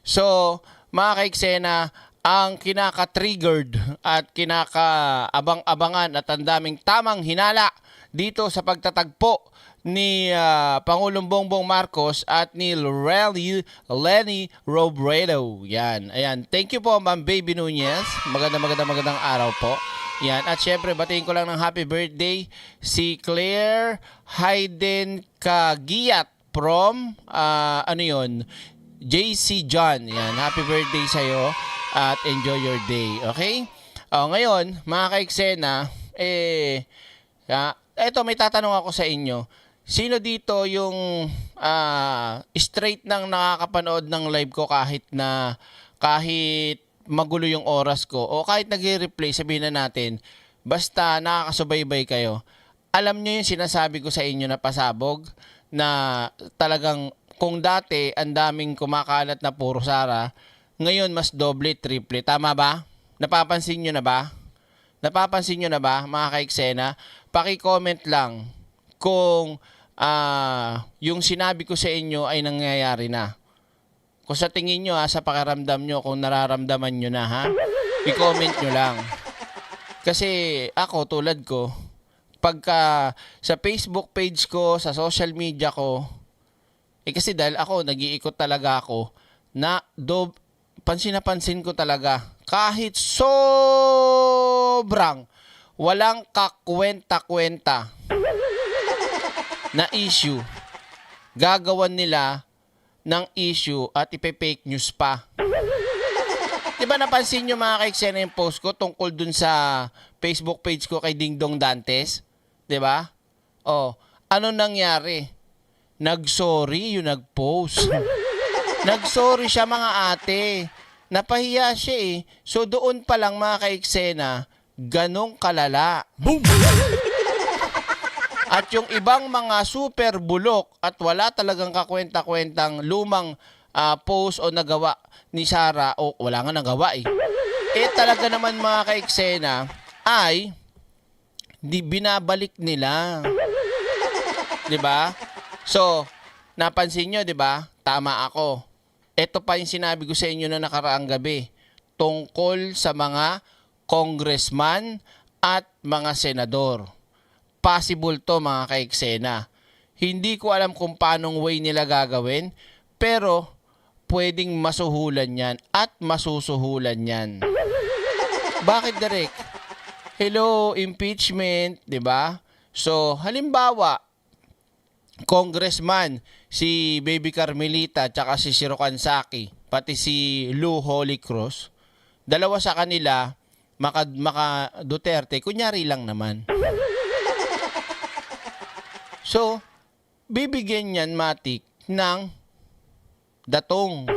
So, mga ka-eksena, ang kinaka-triggered at kinaka-abang-abangan at ang daming tamang hinala dito sa pagtatagpo ni Pangulong Bongbong Marcos at ni Lenny Robredo. Yan. Ayan. Thank you po, Ma'am Baby Nunez. Magandang araw po. Yan. At syempre, batiin ko lang ng happy birthday si Claire Hayden Kagiyat from, JC John. Yan. Happy birthday sa'yo at enjoy your day. Okay? Ngayon, mga ka-eksena, eto may tatanong ako sa inyo. Sino dito yung straight nang nakakapanood ng live ko kahit magulo yung oras ko o kahit nagre-replay, sabihin na natin, basta nakakasubaybay kayo. Alam nyo yung sinasabi ko sa inyo na pasabog na talagang kung dati ang daming kumakalat na puro Sara, ngayon mas doble, triple. Tama ba? Napapansin nyo na ba? Napapansin nyo na ba, mga ka-eksena? Paki-comment lang kung yung sinabi ko sa inyo ay nangyayari na. Kung sa tingin nyo, sa pakiramdam nyo, kung nararamdaman nyo na, ha? I-comment nyo lang. Kasi ako, tulad ko, pagka sa Facebook page ko, sa social media ko, kasi dahil ako, nag-iikot talaga ako, na pansin na pansin ko talaga, kahit sobrang walang kakwenta-kwenta na issue, gagawan nila ng issue at ipe-fake news pa. Diba napansin nyo, mga ka-eksena, yung post ko tungkol dun sa Facebook page ko kay Ding Dong Dantes? Diba? Ano nangyari? Nag-sorry yung nag-post. Nag-sorry siya, mga ate. Napahiya siya eh. So doon pa lang, mga ka-eksena, ganong kalala. Boom! At yung ibang mga super bulok at wala talagang kakwenta-kwentang lumang post o nagawa ni Sara, o wala nga nagawa eh. Talaga naman, mga ka-eksena, ay binabalik nila. 'Di ba? So, napansin nyo, 'di ba? Tama ako. Ito pa yung sinabi ko sa inyo na nakaraang gabi tungkol sa mga congressman at mga senador. Possible to, mga ka-eksena. Hindi ko alam kung paanong way nila gagawin, pero pwedeng masuhulan yan at masusuhulan yan. Bakit, Derek? Hello, impeachment, 'di ba? So, halimbawa, congressman si Baby Carmelita tsaka si Sirocan Saki, pati si Lou Holy Cross, dalawa sa kanila maka Duterte, kunyari lang naman. So, bibigyan niyan, matik, ng datong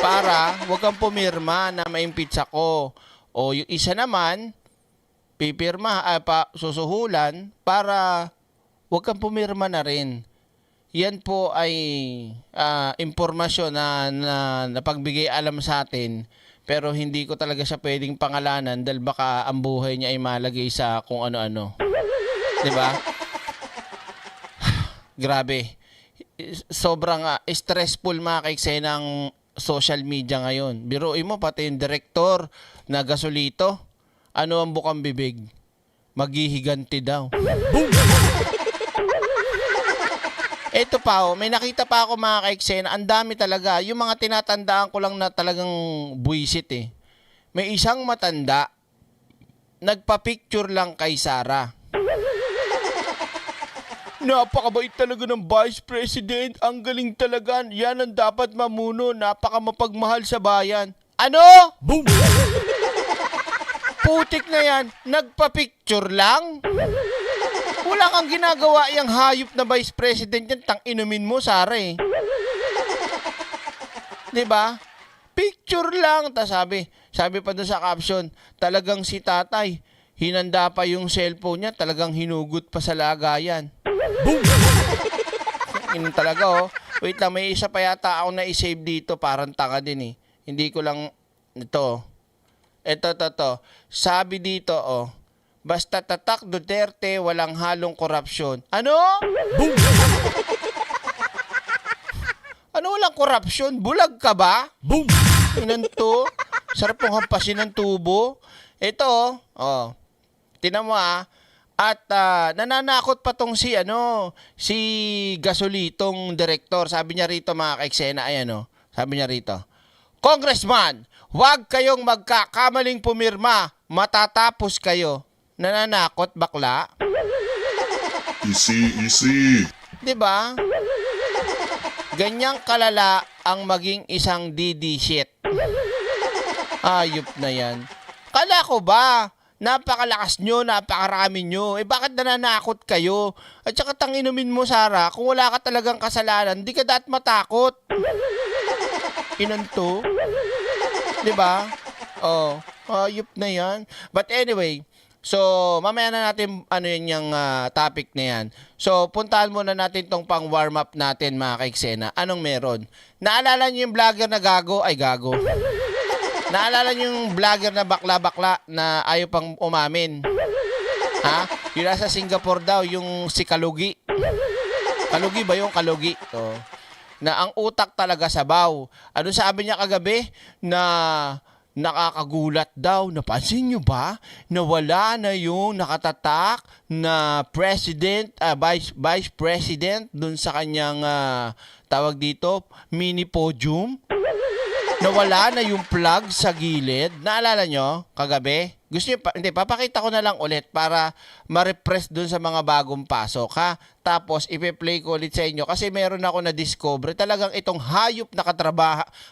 para wag kang pumirma na ma-impeach ako. O yung isa naman, susuhulan para wag kang pumirma na rin. Yan po ay impormasyon na napagbigay alam sa atin, pero hindi ko talaga siya pwedeng pangalanan dahil baka ang buhay niya ay malagay sa kung ano-ano. 'Di ba? Grabe. Sobrang stressful, mga ka-eksena, ng social media ngayon. Biruin mo, pati yung direktor na gasolito, ano ang bukang bibig? Maghihiganti daw. Boom! Ito pa, may nakita pa ako, mga ka-eksena, ang dami talaga. Yung mga tinatandaan ko lang na talagang buwisit eh. May isang matanda, nagpa-picture lang kay Sara. Napakabait talaga ng Vice President. Ang galing talaga. Yan ang dapat mamuno. Napakamapagmahal sa bayan. Ano? Boom! Putik na yan. Nagpa-picture lang? Wala kang ginagawa yung hayop na Vice President yan. Tang-inumin mo, Sara eh. Diba? Picture lang. Sabi pa doon sa caption, talagang si tatay, hinanda pa yung cellphone niya, talagang hinugot pa sa lagayan. Boom! Yun talaga, oh. Wait lang, may isa pa yata ako na i-save dito. Parang tanga din eh. Hindi ko lang, ito. Sabi dito, oh. Basta tatak Duterte, walang halong korupsyon. Ano? Boom! Ano walang korupsyon? Bulag ka ba? Boom! Inan to. Sarap pong hampasin ng tubo. Ito, tinan mo At nananakot pa tong si Gasolitong direktor. Sabi niya rito mga ka-eksena, ayan sabi niya rito, Congressman, huwag kayong magkakamaling pumirma, matatapos kayo. Nananakot bakla. Easy, easy. 'Di ba? Ganyang kalala ang maging isang DD shit. Ayop na yan. Kala ko ba, napakalakas nyo, napakarami nyo. Bakit nananakot kayo? At saka tanginumin mo, Sara, kung wala ka talagang kasalanan, di ka dapat matakot. Inanto. Diba? Ayop na yan. But anyway, so mamaya na natin yung topic na yan. So puntahan muna natin tong pang warm up natin mga ka-eksena. Anong meron? Naalala niyo yung vlogger na gago? Ay gago. Naalala niyo yung vlogger na bakla-bakla na ayaw pang umamin? Ha? Yung nasa Singapore daw, yung si Kalugi. Kalugi ba yung Kalugi? Na ang utak talaga sabaw. Ano sabi niya kagabi? Na nakakagulat daw. Napansin niyo ba? Nawala na yung nakatatak na president, vice president dun sa kanyang tawag dito, mini podium. Nawala na yung plug sa gilid. Naalala nyo kagabi? Gusto nyo hindi, papakita ko na lang ulit para ma-repress dun sa mga bagong pasok, ha? Tapos, ipe-play ko ulit sa inyo kasi meron ako na-discover. Talagang itong hayop na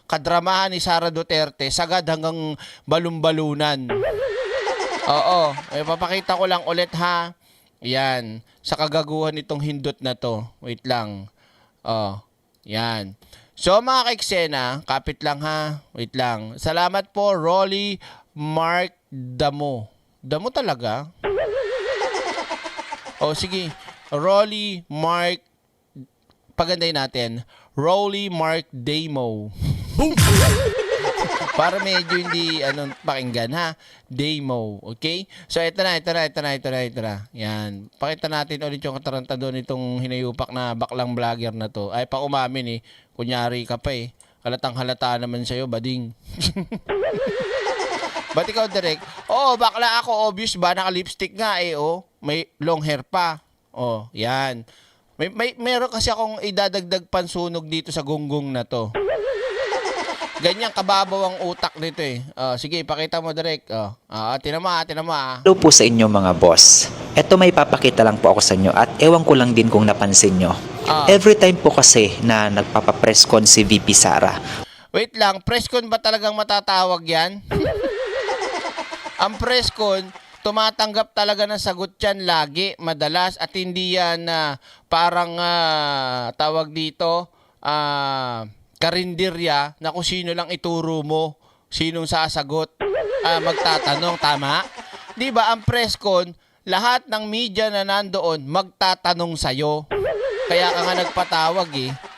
kadramahan ni Sara Duterte, sagad hanggang balumbalunan. Oo, papakita ko lang ulit, ha? Yan, sa kagaguhan itong hindot na to. Wait lang. Yan. So mga ka-eksena, kapit lang ha. Wait lang. Salamat po, Rolly Mark Damo. Damo talaga? Sige. Rolly Mark, paganday natin. Rolly Mark Damo. Para medyo hindi pakinggan ha. Demo, okay? So ito na. Yan. Pakita natin ulit yung katarantado nitong hinayupak na baklang vlogger na to. Ay pa umamin Kunyari ka pa Halatang halata naman sa'yo, bading. Ba't ikaw direct? Bakla ako, obvious ba? Naka-lipstick nga May long hair pa. Yan. Meron kasi akong idadagdag pansunog dito sa gunggong na to. Ganyan kababaw ang utak nito sige, pakita mo direct. Tinama. Hello po sa inyo mga boss. Ito may papakita lang po ako sa inyo at ewan ko lang din kung napansin nyo. Every time po kasi na nagpapapress con si VP Sara. Wait lang, press con ba talagang matatawag yan? Ang press con, tumatanggap talaga ng sagot yan lagi, madalas, at hindi yan parang tawag dito, karinderya na kung sino lang ituro mo, sinong sasagot, magtatanong, tama? Di ba ang press con, lahat ng media na nandoon magtatanong sa'yo. Kaya ka nga nagpatawag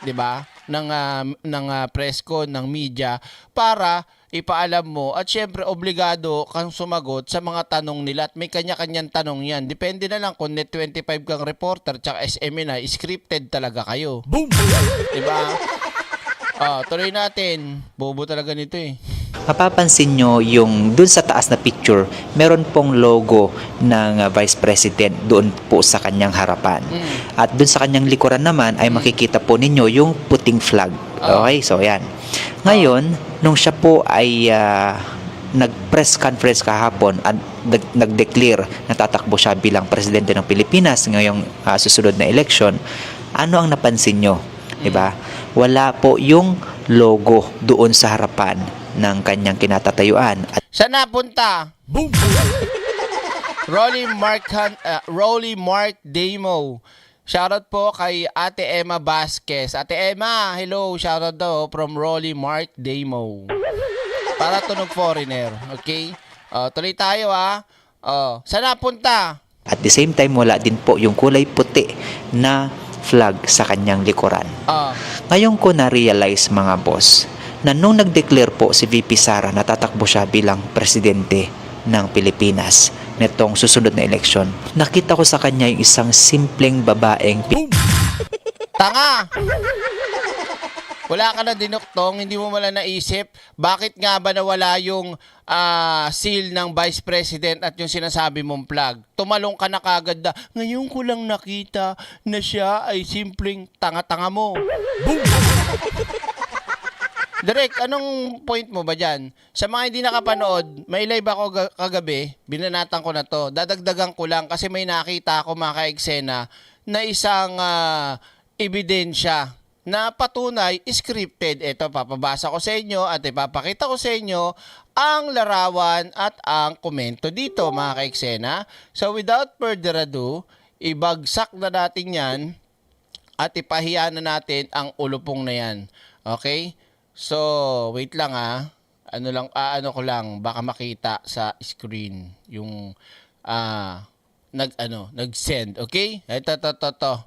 di ba? Ng press con, ng media, para ipaalam mo at syempre obligado kang sumagot sa mga tanong nila at may kanya-kanyang tanong yan. Depende na lang kung net 25 kang reporter tsaka SMN na, scripted talaga kayo. Boom! Diba? Tuloy natin. Bobo talaga nito Mapapansin nyo yung dun sa taas na picture, meron pong logo ng Vice President doon po sa kanyang harapan. At dun sa kanyang likuran naman ay makikita po ninyo yung puting flag. Okay, so yan. Ngayon, nung siya po ay nag-press conference kahapon at nag-declare na tatakbo siya bilang presidente ng Pilipinas ngayong susunod na election, ano ang napansin nyo? Diba? Wala po yung logo doon sa harapan ng kanyang kinatatayuan. Saan napunta? Boom! Rolly Mark Damo. Shoutout po kay Ate Emma Vasquez. Ate Emma, hello. Shoutout daw from Rolly Mark Damo. Para tunog foreigner. Okay? Tuloy tayo saan napunta? At the same time, wala din po yung kulay puti na flag sa kanyang likuran. Ngayon ko na-realize mga boss na nung nag-declare po si VP Sara na tatakbo siya bilang presidente ng Pilipinas netong susunod na eleksyon, nakita ko sa kanya yung isang simpleng babaeng Tanga! Wala ka na dinuktong, hindi mo wala naisip, bakit nga ba nawala yung seal ng Vice President at yung sinasabi mong plug? Tumalong ka na kagad na, ngayon ko lang nakita na siya ay simpleng tanga-tanga mo. Direk, anong point mo ba dyan? Sa mga hindi nakapanood, may live ako kagabi, binanatan ko na to. Dadagdagan ko lang kasi may nakita ako mga ka-eksena na isang ebidensya na patunay scripted. Ito, papabasa ko sa inyo at ipapakita ko sa inyo ang larawan at ang komento dito mga ka-eksena. So without further ado, ibagsak na natin yan at ipahiya na natin ang ulupong na yan. Okay? So, wait lang ano ko lang baka makita sa screen yung nag-send, okay? Ito.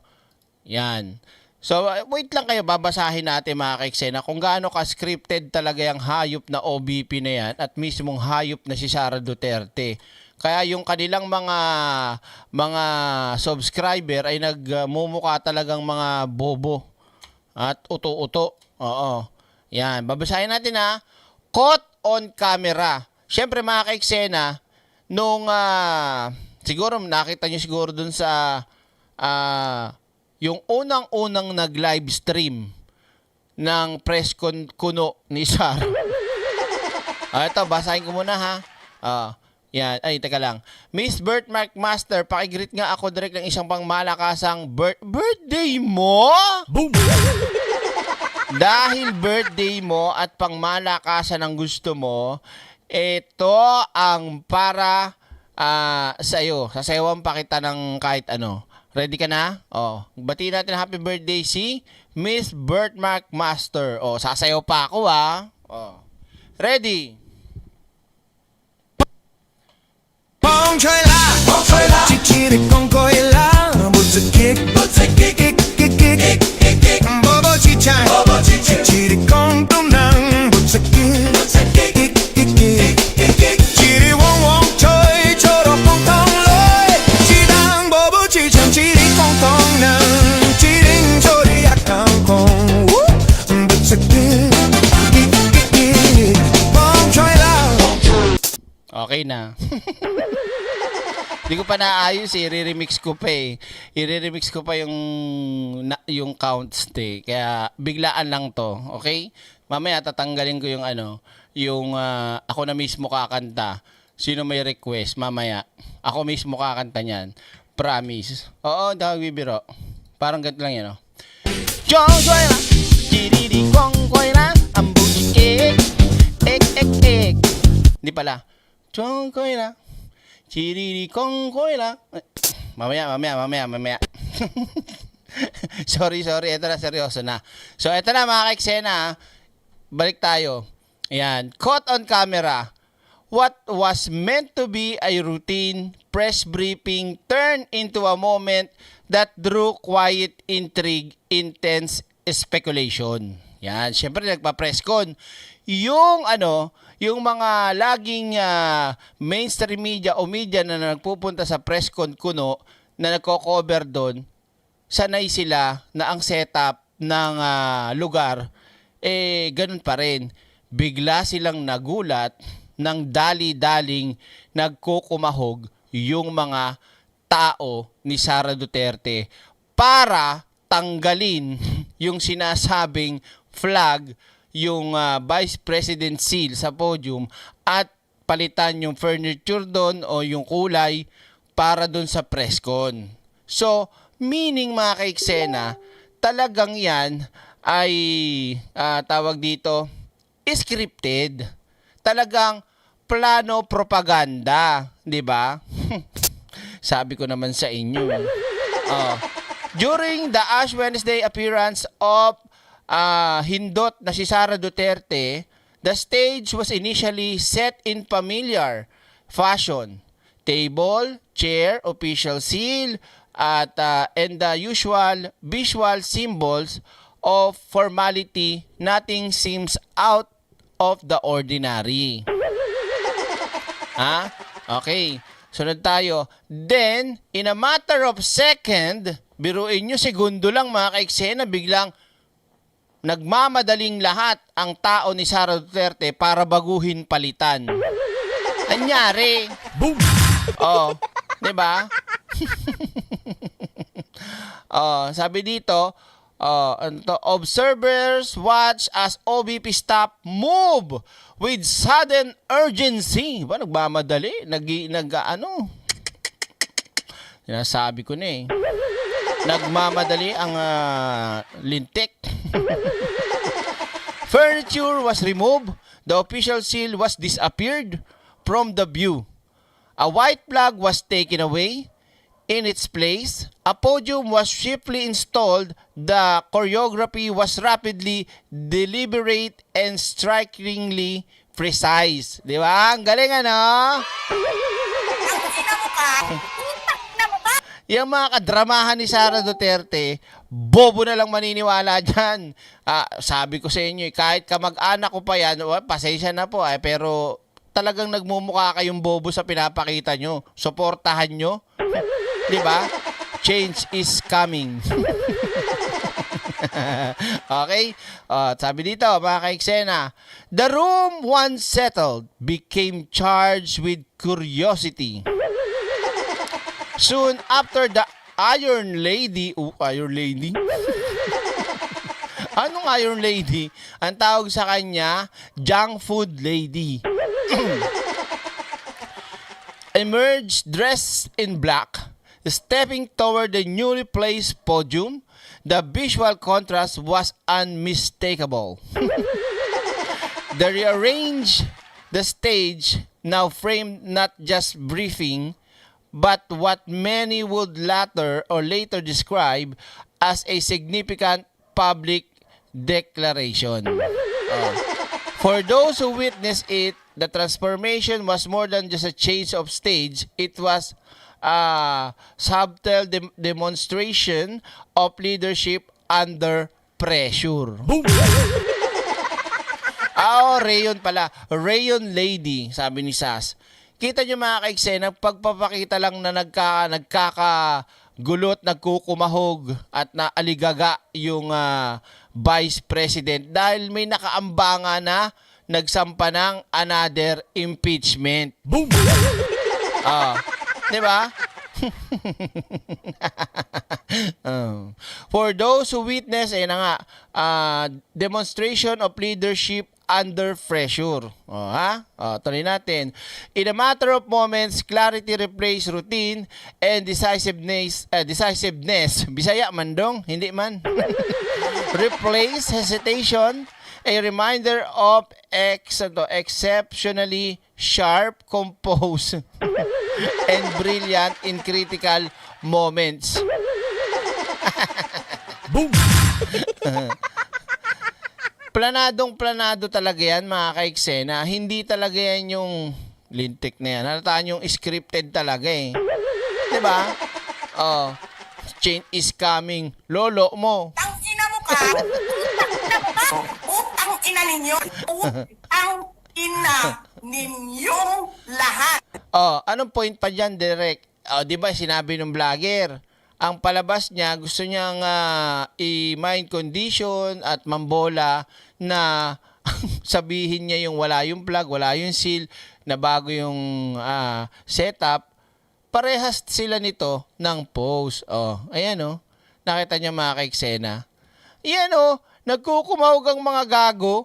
Yan. So, wait lang kayo, babasahin natin mga ka-eksena kung gaano ka-scripted talaga yung hayop na OBP na yan at mismong hayop na si Sara Duterte. Kaya yung kanilang mga subscriber ay nagmumukha talagang mga bobo at uto-uto. Oo. Yan, babasahin natin Caught on camera. Siyempre mga ka-eksena, nung siguro nakita nyo siguro dun sa yung unang-unang nag-live stream ng press kuno ni Sara. Ito, basahin ko muna yan, ay teka lang. Miss Birthmark Master, pakigreet nga ako direct ng isang pangmalakasang birthday mo? Boom! Dahil birthday mo at pangmalakasan ang gusto mo, ito ang para sa iyo. Sasayawan pa kita ng kahit ano. Ready ka na? Batiin natin happy birthday si Miss Birthmark Master. Sasayaw pa ako Ready? 风吹啦，叽叽的风过啦，不知 kick， kick， 波波气枪，叽叽的空洞囊，不知 kick， 叽里嗡嗡吹，吹到风筒来，气当波波气枪，叽里空洞囊，叽灵球的亚康空，不知 kick， 风吹啦。 Okay na. Hindi ko pa naayos i-remix ko pa I-remix ko pa yung counts Kaya biglaan lang to, okay? Mamaya tatanggalin ko yung ako na mismo kakanta. Sino may request mamaya? Ako mismo kakanta niyan. Promise. Oo, hindi ako bibiro. Parang ganito lang yan, Chong choy la, chiriri kong koy la, ambuji ek. Hindi pala. Chong koy la, chiriri kong koy la. Mamaya. sorry. Ito na, seryoso na. So, ito na mga ka-eksena. Balik tayo. Ayan. Caught on camera. What was meant to be a routine press briefing turned into a moment that drew quiet intrigue, intense speculation. Yan. Siyempre, nagpa-press con. Yung mga laging mainstream media o media na nagpupunta sa press con kuno na nagko-cover doon, sanay sila na ang setup ng lugar ganun pa rin. Bigla silang nagulat ng dali-daling nagkukumahog yung mga tao ni Sara Duterte para tanggalin yung sinasabing flag, yung Vice President seal sa podium at palitan yung furniture doon o yung kulay para doon sa press con. So, meaning mga ka-eksena, talagang yan ay tawag dito, scripted. Talagang plano propaganda, di ba? Sabi ko naman sa inyo. During the Ash Wednesday appearance of Hindot na si Sara Duterte, the stage was initially set in familiar fashion. Table, chair, official seal, and the usual visual symbols of formality. Nothing seems out of the ordinary. Okay. Sunod tayo. Then, in a matter of second, biruin nyo, segundo lang mga ka-eksena, biglang nagmamadaling lahat ang tao ni Sara Duterte para baguhin palitan. Anyari. Boom! Oh, 'di ba? Oh, sabi dito, observers watch as OBP staff move with sudden urgency. Ba nagmamadali, ano? Sinasabi ko na eh. Nagmamadali ang lintik. Furniture was removed. The official seal was disappeared from the view. A white flag was taken away. In its place, a podium was swiftly installed. The choreography was rapidly deliberate and strikingly precise. Di ba? Ang galing ano? Yung mga kadramahan ni Sara Duterte, bobo na lang maniniwala dyan. Sabi ko sa inyo, kahit kamag-anak ko pa yan, pasensya na po, pero talagang nagmumukha kayong bobo sa pinapakita nyo. Suportahan nyo. Di ba? Change is coming. Okay? Sabi dito, mga kaiksena, the room once settled became charged with curiosity. Soon after the Iron Lady, Iron Lady? Anong Iron Lady? Ang tawag sa kanya, Junk Food Lady. Emerged dressed in black, stepping toward the newly placed podium. The visual contrast was unmistakable. They rearranged the stage, now framed not just briefing, but what many would later describe as a significant public declaration. For those who witnessed it, the transformation was more than just a change of stage. It was a subtle demonstration of leadership under pressure. Rayon pala. Rayon Lady, sabi ni Sas. Kita nyo mga kaiksena, pagpapakita lang na nagkakagulot, nagkukumahog at naaligaga yung Vice President dahil may nakaambanga na nagsampa ng another impeachment. Boom! Di ba? For those who witness, demonstration of leadership under pressure. Tuloy natin. In a matter of moments, clarity replaced routine and decisiveness, Bisaya man dong, hindi man. Replace hesitation, a reminder of exceptionally sharp, composed, and brilliant in critical moments. Boom! Planadong-planado talaga yan, mga kaiksena. Hindi talaga yan yung lintik na yan. Halataan yung scripted talaga eh. Diba? Change is coming. Lolo mo. Utang ina mo ka! Utang ina ninyo! Utang ina ninyong lahat! Anong point pa dyan, Direk? Diba sinabi ng vlogger? Ang palabas niya, gusto niyang i-mind condition at mambola na sabihin niya yung wala yung plug, wala yung seal, na bago yung setup. Parehas sila nito ng pose. Ayan nakita niya mga kaiksena. Ayan nagkukumawag ang mga gago.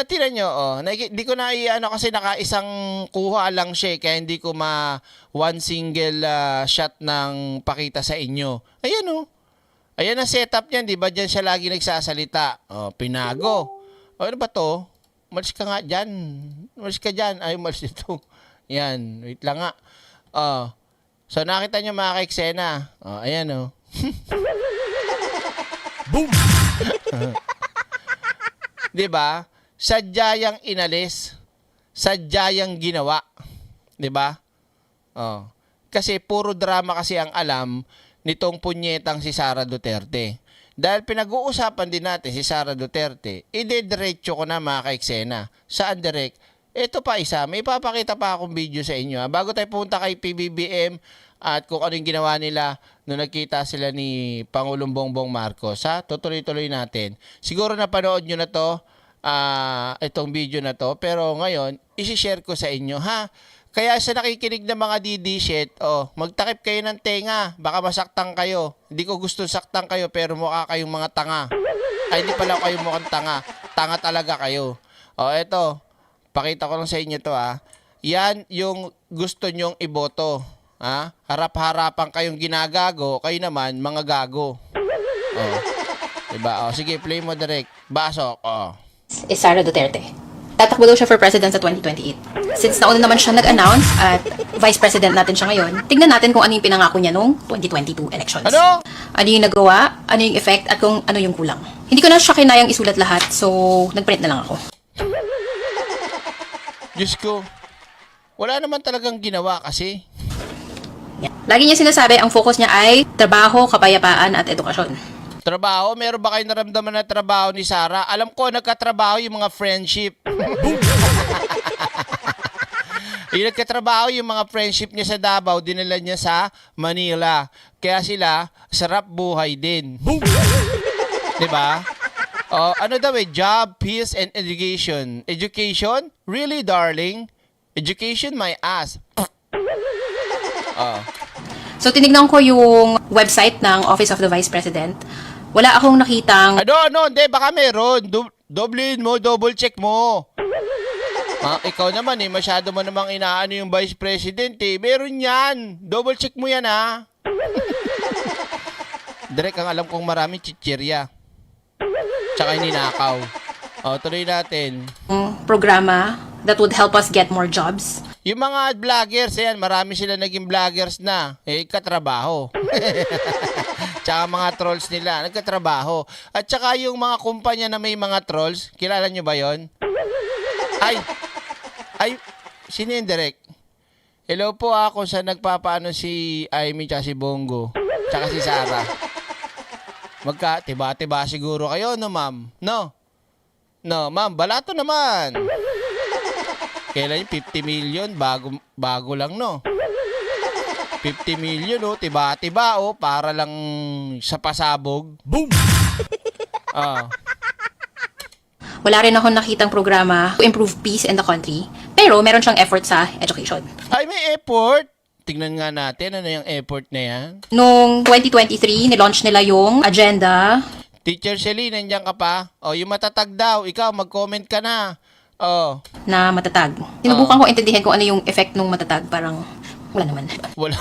Tinan nyo, hindi ko na kasi naka-isang kuha lang siya, kaya hindi ko one single shot ng pakita sa inyo. Ayan ayan ang setup niyan, di ba? Diyan siya lagi nagsasalita. Pinago. Ano ba to? Malis ka nga dyan. Malis ka dyan. Ay, malis ito. Yan, wait lang nga. So nakita nyo mga kaiksena. Ayan Boom! Di ba? Sadya yang inalis, sadya yang ginawa. 'Di ba? Kasi puro drama kasi ang alam nitong punyetang si Sara Duterte. Dahil pinag-uusapan din natin si Sara Duterte, idediretso ko na mga kaiksena. Saan direct? ito pa isa, may papakita pa akong video sa inyo. Bago tayo punta kay PBBM at kung ano yung ginawa nila nung nagkita sila ni Pangulong Bongbong Marcos. Tutuloy-tuloy natin. Siguro napanood nyo na to, itong video na to. Pero ngayon, isi-share ko sa inyo, ha? Kaya sa nakikinig ng mga DD-shit, magtakip kayo ng tenga. Baka masaktan kayo. Hindi ko gusto saktan kayo, pero mukha kayong mga tanga. Ay, hindi pala kayo mukhang tanga. Tanga talaga kayo. Eto. Pakita ko lang sa inyo to, ha. Yan yung gusto nyong iboto. Ha? Harap-harapan kayong ginagago, kayo naman, mga gago. Diba? Sige, play mo direct. Basok. Is Sara Duterte. Tatakbo daw siya for president sa 2028. Since nauna naman siya nag-announce at vice president natin siya ngayon, tignan natin kung ano yung pinangako niya nung 2022 elections. Ano? Ano yung nagawa, ano yung effect, at kung ano yung kulang. Hindi ko na siya kinayang isulat lahat, so nag-print na lang ako. Diyos ko. Wala naman talagang ginawa kasi. Yan. Lagi niya sinasabi, ang focus niya ay trabaho, kapayapaan, at edukasyon. Trabaho? Meron ba kayo naramdaman na trabaho ni Sarah? Alam ko, nagkatrabaho yung mga friendship. Yung nagkatrabaho yung mga friendship niya sa Davao, dinala niya sa Manila. Kaya sila, sarap buhay din. Diba? Ano daw job, peace, and education. Education? Really, darling? Education, my ass. So tinignan ko yung website ng Office of the Vice President. Wala akong nakitang Hindi, baka meron. Doblein mo, double check mo. Ikaw naman masyado mo namang inaano yung Vice President Meron yan. Double check mo yan, ha. Direk, ang alam kong marami chichirya. Tsaka ninakaw. Tuloy natin. programa that would help us get more jobs. Yung mga vloggers, marami sila naging vloggers na. Katrabaho. Tsaka mga trolls nila, nagkatrabaho. At tsaka yung mga kumpanya na may mga trolls, kilala nyo ba yon? Ay, sino yung direct? Hello po ako sa nagpapaano si Amy tsaka si Bongo. Tsaka si Sarah. Magka-tiba-tiba siguro kayo, no ma'am? No, ma'am, balato naman. Kailan yung 50 million? Bago lang, no? 50 million, tiba-tiba, para lang sa pasabog. Boom! Wala rin ako nakitang programa to improve peace in the country, pero meron siyang effort sa education. Ay, may effort! Tignan nga natin, ano yung effort na yan? Noong 2023, nilaunch nila yung agenda. Teacher Shelly, nandiyan ka pa? Yung matatag daw, ikaw, mag-comment ka na. Na matatag. Sinubukan ko intindihin kung ano yung effect nung matatag. Parang wala naman. Wala.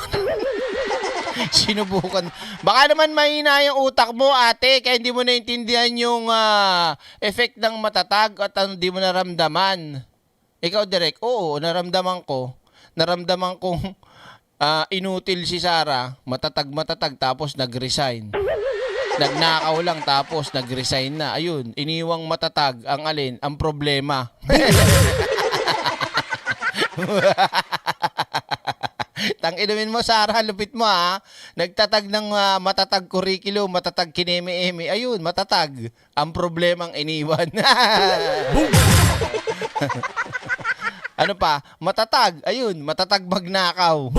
Sinubukan. Baka naman mahina yung utak mo, ate, kaya hindi mo naintindihan yung effect ng matatag at hindi mo naramdaman. Ikaw, Direk, oo, naramdaman ko. Naramdaman kong inutil si Sarah, matatag, tapos nag-resign. Nagnakaw lang, tapos nag-resign na. Ayun, iniwang matatag ang alin, ang problema. Tang-inumin mo, Sarah, lupit mo, ha. Nagtatag ng matatag curriculum, matatag kineme-eme. Ayun, matatag. Ang problemang iniwan. Ano pa? Matatag. Ayun, matatag magnakaw.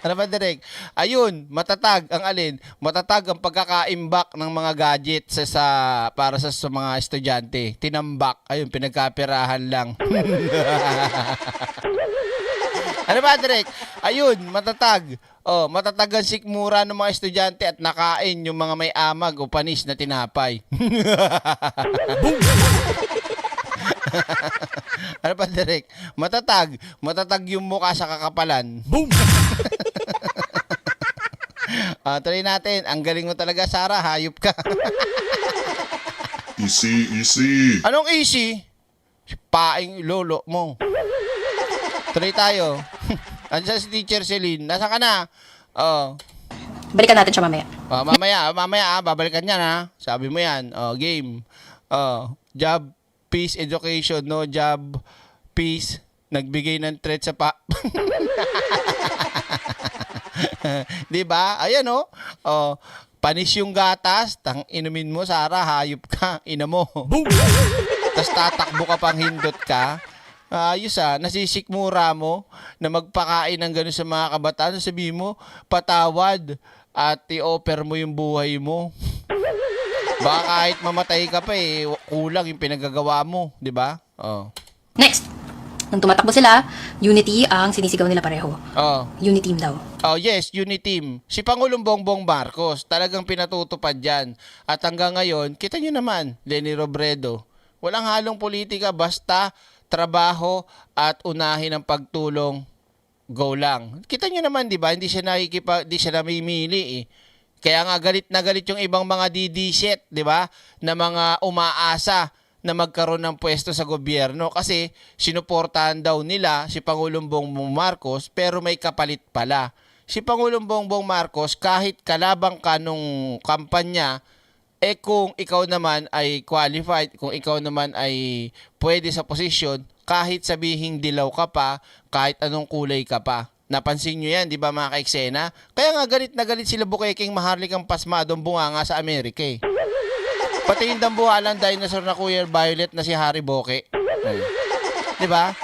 Ano pa, Direk? Ayun, matatag ang alin? Matatag ang pagkakaimbak ng mga gadgets para sa mga estudyante. Tinambak. Ayun, pinagkapirahan lang. Ano ba, Direk? Ayun, matatag. Matatag ang sikmura ng mga estudyante at nakain yung mga may amag o panis na tinapay. Ano pa, Direk? Matatag. Matatag yung mukha sa kakapalan. Boom! Tuloy natin. Ang galing mo talaga, Sarah. Hayop ka. Easy. Anong easy? Paing lolo mo. Tuloy tayo. Andiyan si Teacher Celine. Nasa ka na? Balikan natin siya mamaya. Mamaya, babalikan niya na. Sabi mo yan. Game. Job, peace, education. No job, peace. Nagbigay ng threat sa diba? Ayan, panis yung gatas. Tang inumin mo, Sarah. Hayop ka. Ina mo. Boom! Tapos tatakbo ka pang hindot ka. Ayos nasisikmura mo na magpakain ng gano'n sa mga kabataan. Sabihin mo, patawad at i-offer mo yung buhay mo. Baka kahit mamatay ka pa kulang yung pinagagawa mo, di ba? Oh. Next, nung tumatakbo sila, unity ang sinisigaw nila pareho. Oh. Unity team daw. Oh yes, Uniteam. Si Pangulong Bongbong Marcos, talagang pinatutupad yan. At hanggang ngayon, kita nyo naman, Leni Robredo, walang halong politika, basta trabaho at unahin ang pagtulong, go lang. Kita nyo naman, di ba? Hindi siya namimili Kaya nga galit na galit yung ibang mga DD-shit, di ba? Na mga umaasa na magkaroon ng pwesto sa gobyerno kasi sinuportahan daw nila si Pangulong Bongbong Marcos pero may kapalit pala. Si Pangulong Bongbong Marcos kahit kalabang ka nung kampanya, kung ikaw naman ay qualified, kung ikaw naman ay pwede sa posisyon, kahit sabihing dilaw ka pa, kahit anong kulay ka pa. Napansin nyo yan, di ba mga ka-eksena? Kaya nga galit na galit sila Bukeking Maharlikang Pasmadong bunganga sa Amerika Pati yung dambuhalang dinosaur na Kuya Violet na si Harry Boke. Di ba?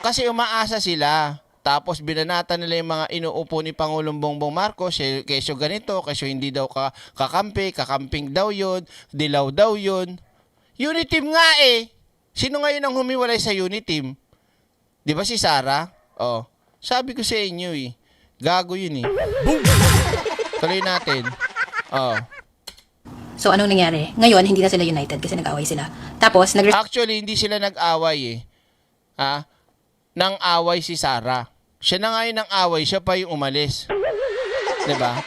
Kasi umaasa sila. Tapos binanata nila yung mga inuupo ni Pangulong Bongbong Marcos, kesyo ganito, kesyo hindi daw kakamping daw yun, dilaw daw yun. Uniteam nga Sino ngayon ang humiwalay sa Uniteam? Di ba si Sara? Sabi ko sa inyo gago yun Boom! Tuloy natin. So, anong nangyari? Ngayon, hindi na sila united kasi nag-away sila. Tapos, Actually, hindi sila nag-away Nang away si Sara. Siya na nga yun ang away, siya pa yung umalis. Diba?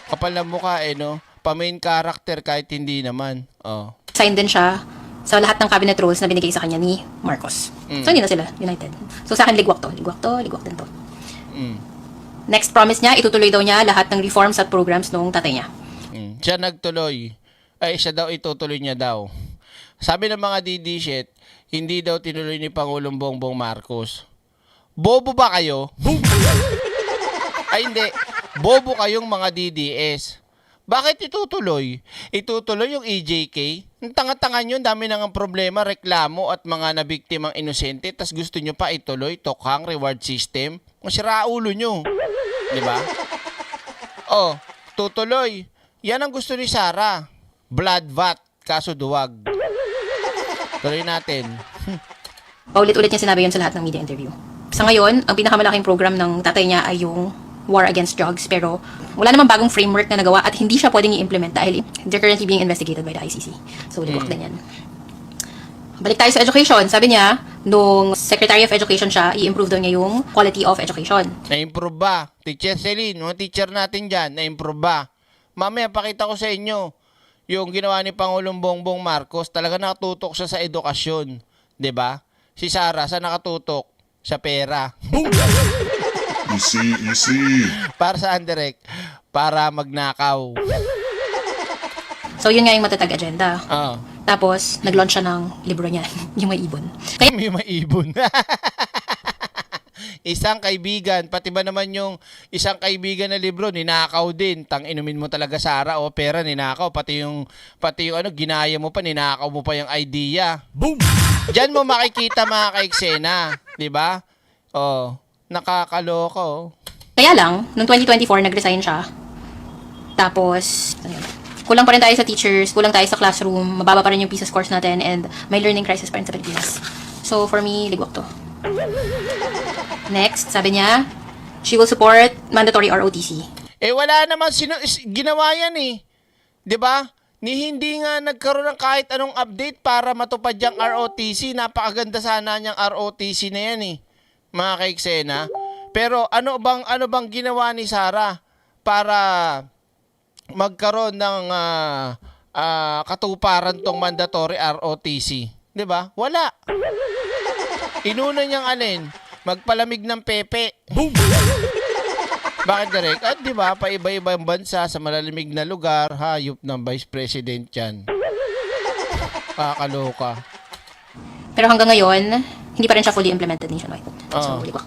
Kapal na mukha no? Pa-main character kahit hindi naman. Sign din siya sa lahat ng cabinet roles na binigay sa kanya ni Marcos. So, hindi na sila united. So, sa akin, ligwak din to. Next promise niya, itutuloy daw niya lahat ng reforms at programs nung tatay niya. Siya nagtuloy. Siya daw itutuloy niya daw. Sabi ng mga DD shit, hindi daw tinuloy ni Pangulong Bongbong Marcos. Bobo ba kayo? Hindi. Bobo kayong mga DDS. Bakit itutuloy? Itutuloy yung EJK? Ang tanga-tanga nyo, dami nang ang problema, reklamo at mga nabiktimang inosente, tas gusto nyo pa ituloy, tokhang reward system. Masira ulo nyo. Diba? Tutuloy. Yan ang gusto ni Sara. Blood vat, kaso duwag. Tuloy natin. Paulit-ulit niya sinabi yun sa lahat ng media interview. Sa ngayon, ang pinakamalaking program ng tatay niya ay yung war against drugs, pero wala namang bagong framework na nagawa at hindi siya pwedeng i-implement dahil they're currently being investigated by the ICC. So, ligwak din yan. Balik tayo sa education. Sabi niya, nung Secretary of Education siya, i-improve daw niya yung quality of education. Na-improve ba? Teacher Celine, mga teacher natin dyan, na-improve ba? Mamaya, pakita ko sa inyo, yung ginawa ni Pangulong Bongbong Marcos, talaga nakatutok siya sa edukasyon. 'Di ba? Si Sara, sa nakatutok? Sa pera. Easy. Para saan, Direk? Para magnakaw. So, yun nga yung matatag agenda. Oo. Tapos, nag-launch siya ng libro niya, yung may ibon. Kaya, May maibon. Isang kaibigan, pati ba naman yung isang kaibigan na libro, ninakaw din. Inumin mo talaga, Sara, pera, ninakaw. Pati yung ginaya mo pa, ninakaw mo pa yung idea. Boom! Diyan mo makikita mga ka-eksena. Diba? Nakakaloko. kaya lang, noong 2024, nag-resign siya. Tapos, ano yun? Kulang pa rin tayo sa teachers, kulang tayo sa classroom, mababa pa rin yung PISA scores natin, and may learning crisis pa rin sa Pilipinas. So, for me, ligwak to. Next, sabi niya, she will support mandatory ROTC. Wala naman ginawa yan 'Di ba? Hindi nga nagkaroon ng kahit anong update para matupad yung ROTC. Napakaganda sana niyang ROTC na yan mga ka-eksena. Pero ano bang ginawa ni Sara para magkaroon ng katuparan tong mandatory ROTC? 'Di ba? Wala. Inuna niyang magpalamig ng pepe. Boom! Bakit, Direk? At di ba, paiba-ibang bansa sa malalimig na lugar, hayop ng Vice President yan. Kakaloka. Pero hanggang ngayon, hindi pa rin siya fully implemented nationwide. So, ligwak.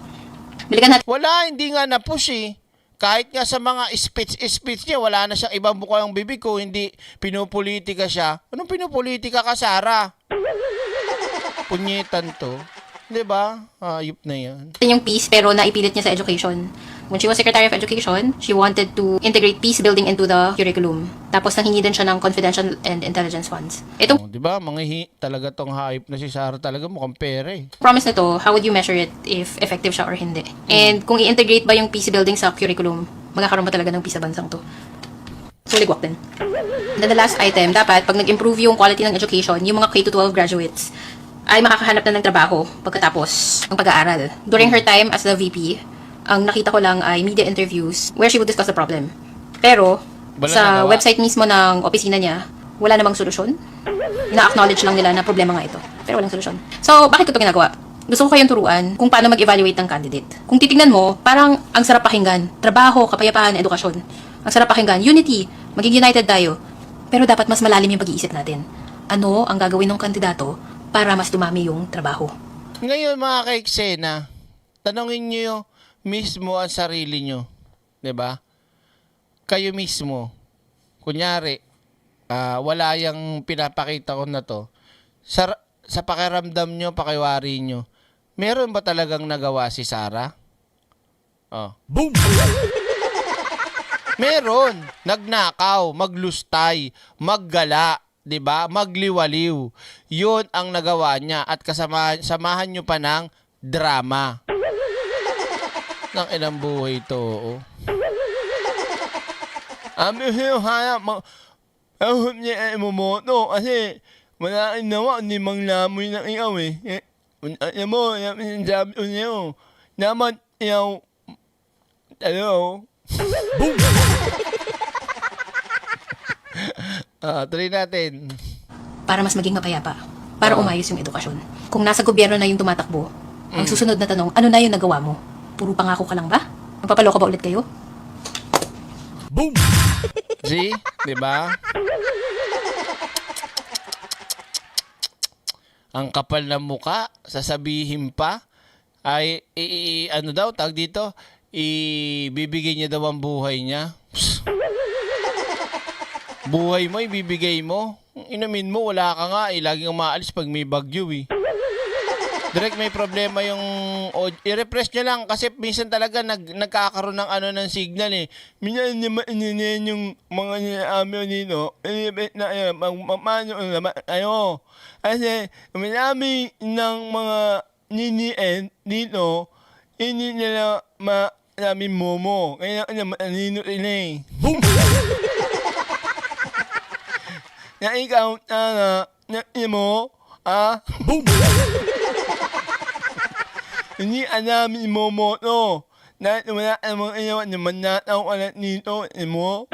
Balikan natin. Wala, hindi nga na-push Kahit nga sa mga speech niya, wala na siyang ibang bukang bibig ko, hindi pinupolitika siya. Anong pinupolitika ka, Sara? Punyetan to. 'Di ba? Ayop na 'yan. yung peace pero naipilit niya sa education. When she was Secretary of Education, she wanted to integrate peace building into the curriculum. Tapos nanghingi din siya ng confidential and intelligence funds. Itong Oh, 'di ba? Talaga tong hype na si Sara talaga mukhang pere. promise na to, how would you measure it if effective siya or hindi? And kung i-integrate ba yung peace building sa curriculum, magkakaroon ba talaga ng peace sa bansang to? So, ligwak din. Then the last item, dapat pag nag-improve yung quality ng education, yung mga K-12 graduates ay makakahanap na ng trabaho pagkatapos ng pag-aaral. During her time as the VP, ang nakita ko lang ay media interviews where she would discuss the problem. Pero, Wala sa nagawa. website mismo ng opisina niya, wala namang solusyon. Ina-acknowledge lang nila na problema nga ito. Pero walang solusyon. So, bakit ko ito ginagawa? Gusto ko kayong turuan kung paano mag-evaluate ng candidate. Kung titignan mo, parang ang sarap pakinggan. Trabaho, kapayapaan, edukasyon. Ang sarap pakinggan. Unity. Maging united tayo. Pero dapat mas malalim yung pag-iisip natin. Ano ang gagawin ng kandidato para mas dumami yung trabaho? Ngayon mga ka-eksena, tanongin niyo mismo ang sarili niyo, 'di ba? Kayo mismo. Kunyari, wala yang pinapakita ko na to. Sa pakiramdam niyo, pakiwari niyo, meron ba talagang nagawa si Sara? Oh. Boom! Meron. Nagnakaw, maglustay, maggala, 'di ba? Magliwaliw. 'Yun ang nagawa niya at samahan niyo pa ng drama. Nang ilang buhay to. Oh. Haya, ahon niya imumoto kasi wala nawa, hindi manglamoy ng iyaw eh. Alam mo, sabi ko niyo, naman iyaw, ano, boom! Tuloy natin. Para mas maging mapayapa. Para umayos yung edukasyon. Kung nasa gobyerno na yung tumatakbo, ang susunod na tanong, ano na yung nagawa mo? Puro pangako ka lang ba? Magpapaloko ba ulit kayo? Boom! See? Diba? Ang kapal ng muka, sasabihin pa, ay, ano daw, tag dito, ibibigay niya daw ang buhay niya. Psst. Buhay mo, ibibigay mo. Inamin mo, wala ka nga, laging umaalis pag may bagyo eh. Direct may problema yung i-refresh niya lang kasi minsan talaga nagkakaroon ng ng signal eh. Minsan yung mga nilaamyo dito, na paano naman ayo. Kasi marami ng mga niniin dito, hindi nila marami momo. Kaya nino rin eh. Boom! Na ikaw na mo, boom! Hindi namin imomoto. Dahil wala namang inawa naman nataw ka na dito, mo.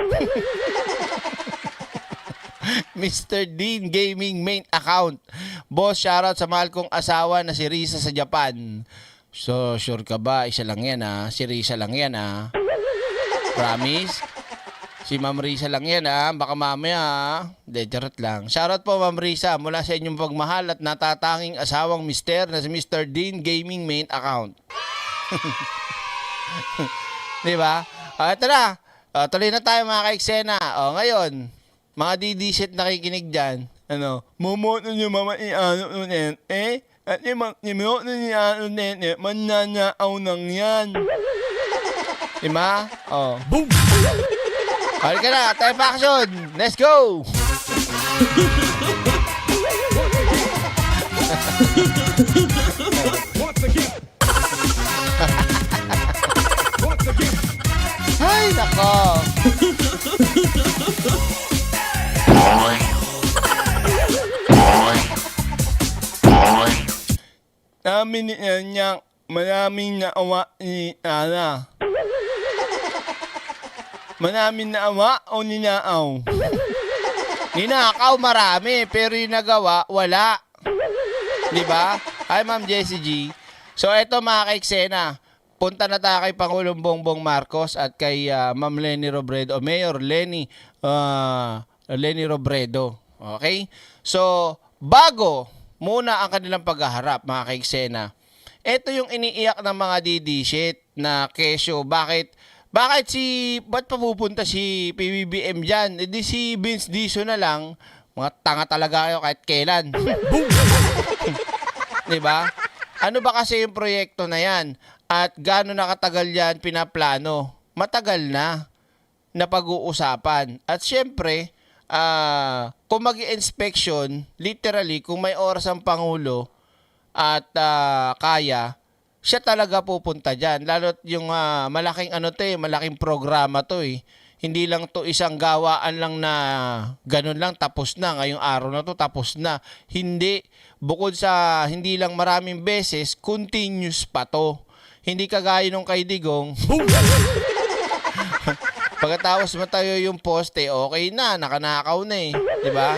Mr. Dean Gaming main account. Boss, shoutout sa mahal kong asawa na si Risa sa Japan. So, sure ka ba? Isa lang yan Si Risa lang yan Promise? Si Ma'am Risa lang yan Baka mamaya charot lang. Shoutout po Ma'am Risa mula sa inyong pagmahal at natatanging asawang mister na si Mr. Dean Gaming main account. Diba? Ito na. Tuloy na tayo mga ka-eksena. Ngayon, mga didisit nakikinig dyan. Mumoto nyo mama i-ano nun at yung ni ano nun mananaaw nang yan. Diba? Boom! Halika na, time action! Let's go! Ay, nako! Namin niya maraming naawa ni Tara. Maraming naawa o ninaaw? Ninakaw marami, pero yung nagawa, wala. Diba? Hi, Ma'am Jessie G. So, eto mga ka-eksena. Punta na tayo kay Pangulong Bongbong Marcos at kay Ma'am Leni Robredo, o Mayor Leni Robredo. Okay? So, bago muna ang kanilang paghaharap, mga ka-eksena, eto yung iniiyak ng mga didishit na kesyo. Ba't pa pupunta si PBBM dyan? E di si Vince Dizon na lang. Mga tanga talaga kayo kahit kailan. 'Di ba? Ano ba kasi yung proyekto na yan? At gaano nakatagal yan pinaplano? Matagal na pag-uusapan. At syempre, kung mag-inspection, literally, kung may oras ang Pangulo at kaya, siya talaga pupunta dyan. Lalo't yung malaking malaking programa to eh. Hindi lang to isang gawaan lang na ganun lang tapos na. Ngayong araw na to tapos na. Hindi. Bukod sa hindi lang maraming beses, continuous pa to. Hindi kagaya nung kay Digong. Pagkatapos matayo yung poste, okay na, nakanakaw na eh. Diba?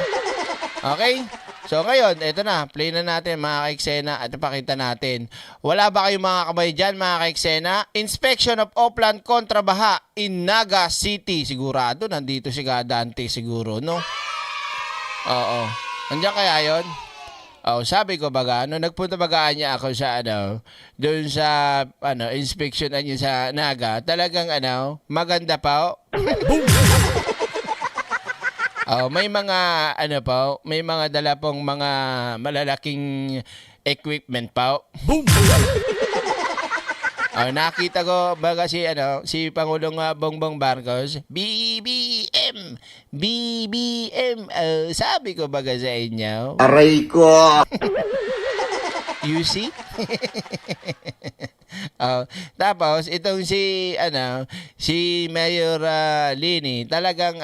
Okay? So ngayon, eto na, play na natin mga ka-eksena at ipakita natin. Wala ba kayong mga kamay dyan mga ka-eksena? Inspection of Oplan kontra baha in Naga City. Sigurado, nandito si Dante siguro, no? Oo. Andiyan kaya yun? Oh, sabi ko baga, nagpunta baga niya ako sa doon sa inspection niya sa Naga, talagang maganda pa. Oh, may mga may mga dala pong mga malalaking equipment pa. Oh, nakita ko baga si Pangulong Bongbong Marcos, BBM. Sabi ko baga sa inyo. Aray ko! You see? Oh, tapos itong si Mayor Lini, talagang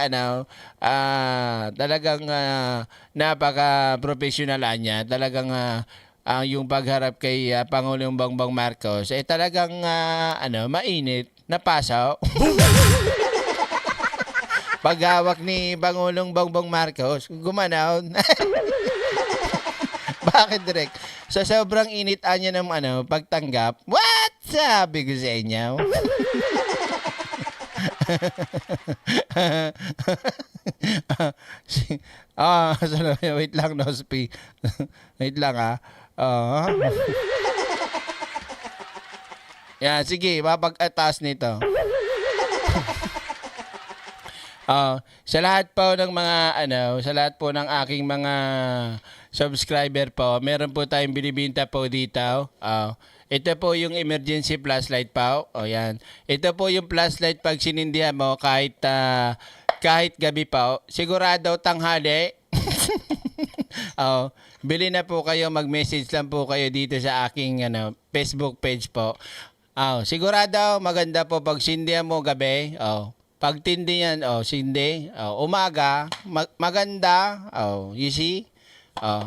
napaka-professional niya. Talagang yung pagharap kay Pangulong Bongbong Marcos talagang mainit na pasaw. Paghawak ni Pangulong Bongbong Marcos, gumanaw. Bakit direct? So sobrang init niya ng pagtanggap. What? Sabi ko sa inyo. Wait lang, Nospi. Wait lang Yan, sige, mapag-atas nito. Sa lahat po ng mga sa lahat po ng aking mga subscriber po, meron po tayong binibenta po dito. Ito po yung emergency flashlight po. Yan. Ito po yung flashlight pag sinindihan mo kahit gabi po. Sigurado tanghali. Bili na po kayo, mag-message lang po kayo dito sa aking Facebook page po. Sigurado maganda po pag sindihan mo gabi. Pagtindi yan, sindi, umaga, maganda, you see?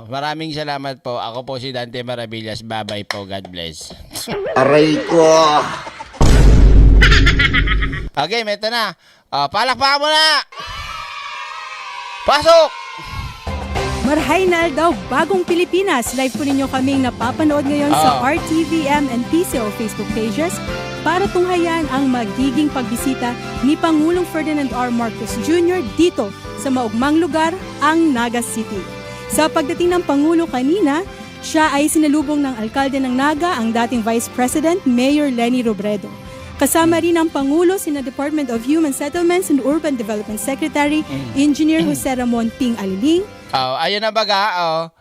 Maraming salamat po. Ako po si Dante Maravillas. Bye-bye po. God bless. Aray ko! Okay, meto na. Palakpakan mo na! Pasok! Marhainal daw, Bagong Pilipinas. Live po ninyo kaming napapanood ngayon sa RTVM and PCO Facebook pages para tunghayan ang magiging pagbisita ni Pangulong Ferdinand R. Marcos Jr. dito sa maugmang lugar, ang Naga City. Sa pagdating ng Pangulo kanina, siya ay sinalubong ng alkalde ng Naga, ang dating Vice President, Mayor Leni Robredo. Kasama rin ang Pangulo, sina Department of Human Settlements and Urban Development Secretary, Engineer Jose Ramon Ping Aliling. Ayun na baga,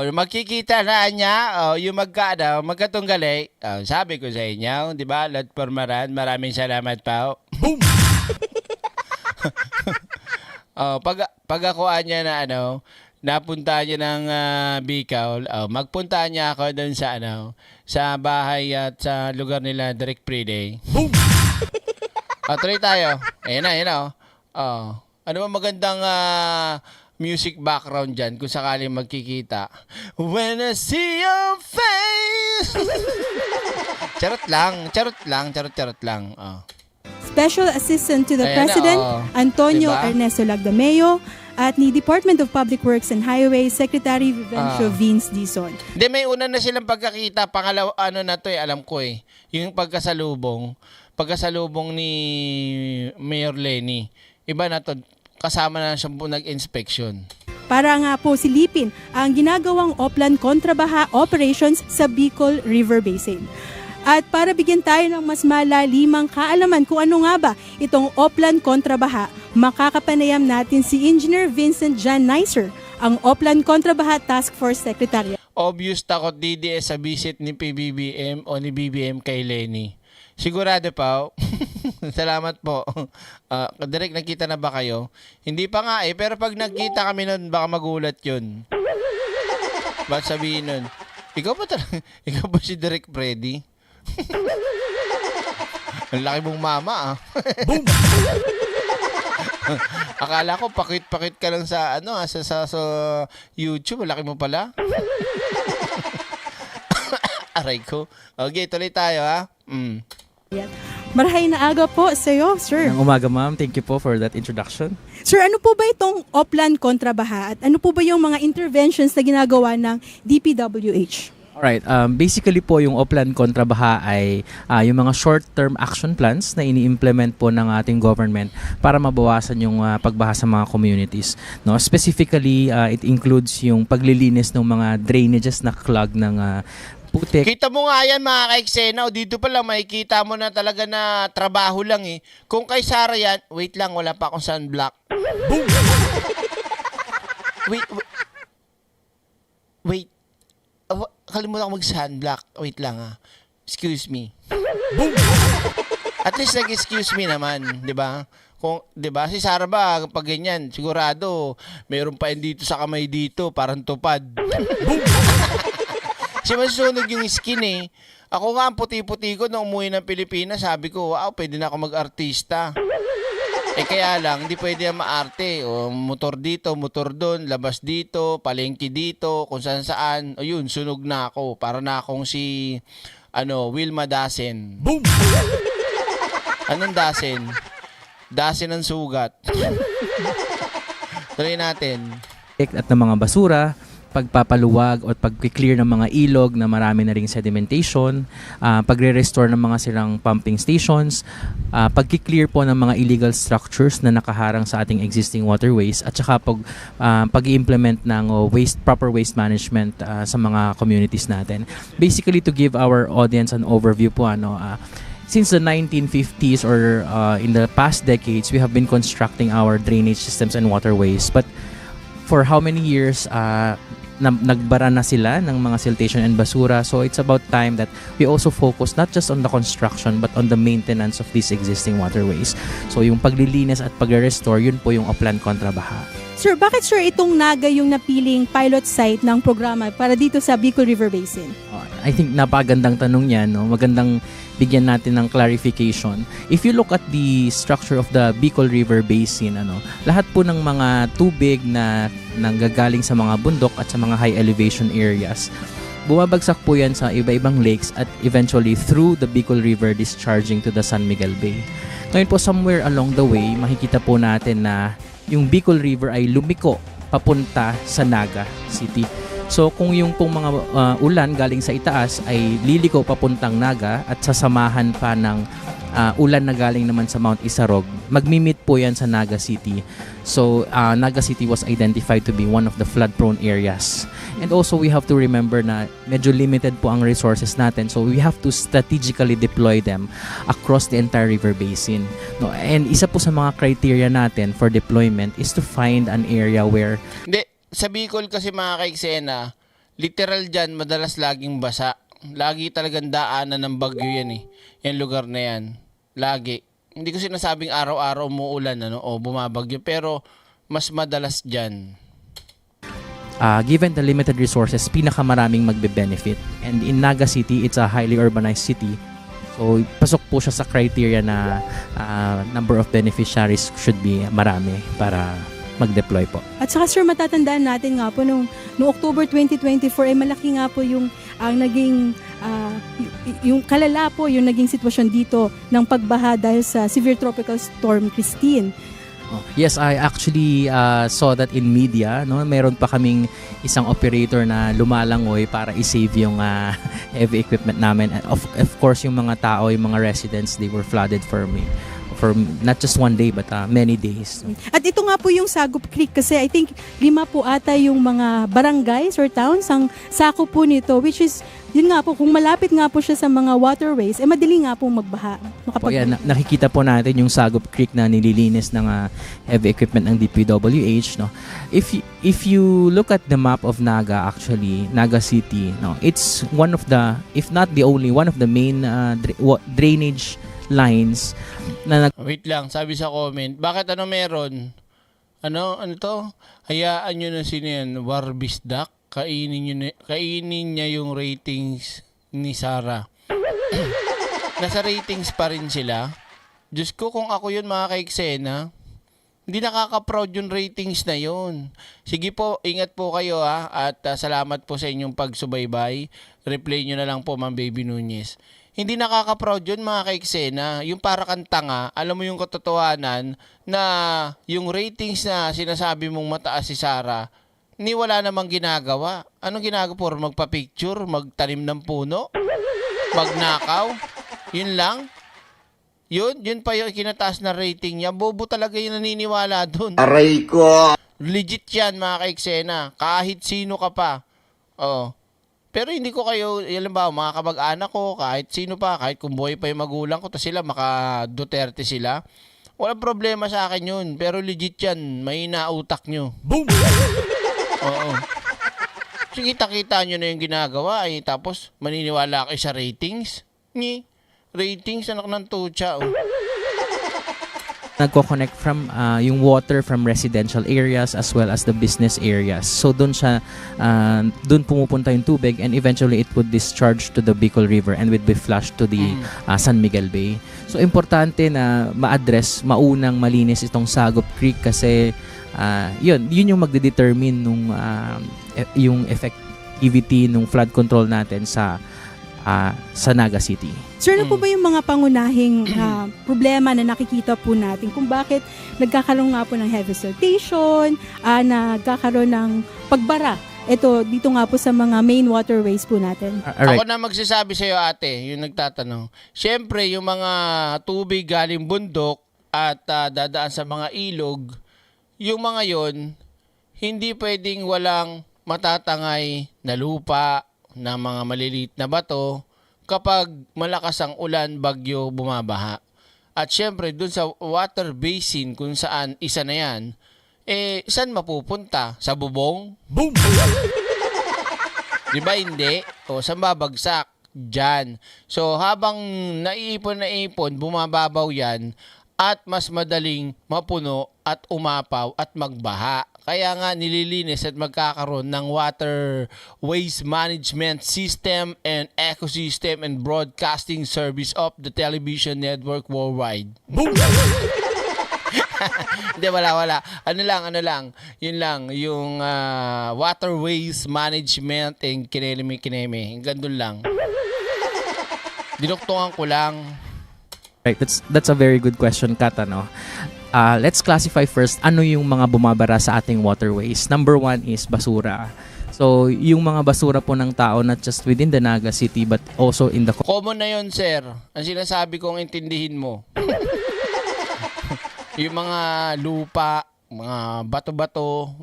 magkikita na niya, yung magkatunggali. Sabi ko sa inyo, di ba, Lord Pormaran, maraming salamat pa. Pag ako niya na napunta niya ng Bicol, magpunta niya ako doon sa sa bahay at sa lugar nila Direk Pride. Tuloy tayo. Ayun na. Ano ba magandang music background dyan kung sakaling magkikita? When I see your face. Charot lang. Special Assistant to the Ayan President, Antonio diba? Ernesto Lagdameo, at ni Department of Public Works and Highways Secretary Vivencio Vince Dizon. Hindi, may una na silang pagkakita. Pangalawa, na to alam ko yung pagkasalubong ni Mayor Leni. Iba na to, kasama na siya po nag-inspection. Para nga po silipin ang ginagawang Oplan kontrabaha operations sa Bicol River Basin. At para bigyan tayo ng mas malalimang kaalaman kung ano nga ba itong Oplan kontrabaha, makakapanayam natin si Engineer Vincent John Nicer, ang Oplan Kontrabaha Task Force Secretary. obvious takot DDS sa visit ni PBBM o ni BBM kay Lenny. Sigurado pa. Salamat po. Direk, nakita na ba kayo? Hindi pa nga eh, pero pag nagkita kami nun, baka magulat yun. Ba't sabihin nun, ikaw ba si Direk Freddy? Ang laki mong mama Boom! Akala ko pakit-pakit ka lang sa sa YouTube, ang laki mo pala. Aray ko. Okay, tuloy tayo Yan. Marahay na aga po sa iyo, sir. Ng umaga, ma'am. Thank you po for that introduction. Sir, ano po ba itong Oplan kontra baha at ano po ba yung mga interventions na ginagawa ng DPWH? Alright, basically po yung Oplan kontra baha ay yung mga short-term action plans na ini-implement po ng ating government para mabawasan yung pagbaha sa mga communities. No, specifically, it includes yung paglilinis ng mga drainages na clog ng putik. Kita mo nga yan mga ka-eksena. Dito pa lang makikita mo na talaga na trabaho lang eh. Kung kay Sarah yan, wait lang, wala pa akong sunblock. Boom! Wait. Kalimutan ko mag-sunblock. Wait lang Excuse me. Boom! At least nag-excuse me naman, di ba? Kung, di ba, si Sarah ba, pag ganyan, sigurado, mayroon pa yun dito sa kamay dito, parang tupad. Boom! Kasi masusunog yung skin eh. Ako nga, ang puti-puti ko nung umuwi ng Pilipinas, sabi ko, wow, pwede na ako mag-artista. Kaya lang, hindi pwede na maarte. O, motor dito, motor doon, labas dito, palengke dito, kung saan-saan. O yun, sunog na ako. Para na akong si, Wilma Dasen. Boom! Anong Dasen? Dasen ng sugat. Tuloy natin. At ng mga basura, pagpapaluwag o pag-clear ng mga ilog na marami na ring sedimentation, pagre-restore ng mga sirang pumping stations, pag-clear po ng mga illegal structures na nakaharang sa ating existing waterways, at saka pag-i-implement ng proper waste management sa mga communities natin. Basically, to give our audience an overview po, since the 1950s or in the past decades, we have been constructing our drainage systems and waterways. But for how many years, nagbara na sila ng mga siltation and basura. So it's about time that we also focus not just on the construction but on the maintenance of these existing waterways. So yung paglilinis at pag-restore, yun po yung Oplan kontra baha. Sir, bakit sir itong Naga yung napiling pilot site ng programa para dito sa Bicol River Basin? I think napagandang tanong yan. No? Magandang bigyan natin ng clarification. If you look at the structure of the Bicol River Basin, lahat po ng mga tubig na nanggagaling sa mga bundok at sa mga high elevation areas, bumabagsak po yan sa iba-ibang lakes at eventually through the Bicol River discharging to the San Miguel Bay. Ngayon po, somewhere along the way, makikita po natin na yung Bicol River ay lumiko papunta sa Naga City. So kung yung pong mga ulan galing sa itaas ay liliko papuntang Naga at sasamahan pa ng ulan na galing naman sa Mount Isarog, magmi-meet po yan sa Naga City. So Naga City was identified to be one of the flood-prone areas. And also we have to remember na medyo limited po ang resources natin, so we have to strategically deploy them across the entire river basin. No, and isa po sa mga criteria natin for deployment is to find an area where sa Bicol kasi mga ka-eksena, literal dyan, madalas laging basa. Lagi talagang daanan ng bagyo yan eh. Yan lugar na yan. Lagi. Hindi ko sinasabing araw-araw umuulan o bumabagyo, pero mas madalas dyan. Given the limited resources, pinakamaraming magbe-benefit. And in Naga City, it's a highly urbanized city. So, pasok po siya sa criteria na number of beneficiaries should be marami para mag-deploy po. At saka sir, matatandaan natin nga po noong October 2024 ay malaki nga po yung naging yung kalala po yung naging sitwasyon dito ng pagbaha dahil sa severe tropical storm Christine. Yes, I actually saw that in media. No, meron pa kaming isang operator na lumalangoy para i-save yung heavy equipment namin. Of course, yung mga tao, yung mga residents, they were flooded for not just one day but many days. At ito nga po yung Sagup Creek kasi I think 5 po ata yung mga barangays or towns ang sakop po nito, which is yun nga po, kung malapit nga po siya sa mga waterways, madali nga po magbaha. Po, yan, nakikita po natin yung Sagup Creek na nililinis ng heavy equipment ng DPWH, no. If you look at the map of Naga, actually Naga City, no, it's one of the, if not the only, one of the main drainage lines na Wait lang, sabi sa comment, bakit ano meron? Ano to? Hayaan nyo na sino yan, Warbisdak. Kainin niya yung ratings ni Sarah. Nasa ratings pa rin sila. Diyos ko, kung ako yun mga kaiksena, hindi nakaka-proud yung ratings na yun. Sige po, ingat po kayo at salamat po sa inyong pagsubaybay. Replay nyo na lang po, Ma'am Baby Nunez. Hindi nakaka-proud yun mga kaiksena. Yung para kang tanga, alam mo yung katotohanan na yung ratings na sinasabi mong mataas si Sarah, ni wala namang ginagawa. Anong ginagawa po? Magpa-picture? Magtanim ng puno? Magnakaw? Yun lang? Yun pa yung kinataas na rating niya. Bobo talaga yung naniniwala dun. Aray ko. Legit yan mga kaiksena. Kahit sino ka pa. Oo. Pero hindi ko kayo, alam ba, mga kamag-anak ko, kahit sino pa, kahit kung buhay pa yung magulang ko, tapos sila, maka Duterte sila. Walang problema sa akin yun. Pero legit yan. May nautak nyo. Boom! Oo. Sige, kita nyo na yung ginagawa. Tapos, maniniwala kayo sa ratings. Ratings, anak ng tutsa. nagko-connect from yung water from residential areas as well as the business areas. So doon siya doon pumupunta yung tubig and eventually it would discharge to the Bicol River and would be flushed to the San Miguel Bay. So importante na ma-address maunang malinis itong Sagup Creek kasi yun yung magde-determine nung yung effectivity nung flood control natin sa Naga City. Sir, ano po ba yung mga pangunahing problema na nakikita po natin kung bakit nagkakaroon nga po ng heavy siltation, nagkakaroon ng pagbara dito nga po sa mga main waterways po natin? Ako na magsasabi sa iyo, ate, yung nagtatanong. Siyempre, yung mga tubig galing bundok at dadaan sa mga ilog, yung mga yon hindi pwedeng walang matatangay na lupa, na mga maliliit na bato kapag malakas ang ulan, bagyo, bumabaha. At syempre, dun sa water basin kung saan isa na yan, saan mapupunta? Sa bubong? Boom! Diba hindi? O saan babagsak? Diyan. So habang naiipon, bumababaw yan at mas madaling mapuno at umapaw at magbaha. Kaya nga nililinis at magkakaroon ng water waste management system and ecosystem and broadcasting service of the television network worldwide. Boom! Hindi, wala. Ano lang. Yun lang. Yung water waste management and kineme. Gandun lang. Dinuktungan ko lang. Right, that's a very good question, Kat, ano? Let's classify first ano yung mga bumabara sa ating waterways. Number 1 is basura. So, yung mga basura po ng tao not just within the Naga City but also in the... Common na yun, sir. Ang sinasabi kong intindihin mo. Yung mga lupa, mga bato-bato,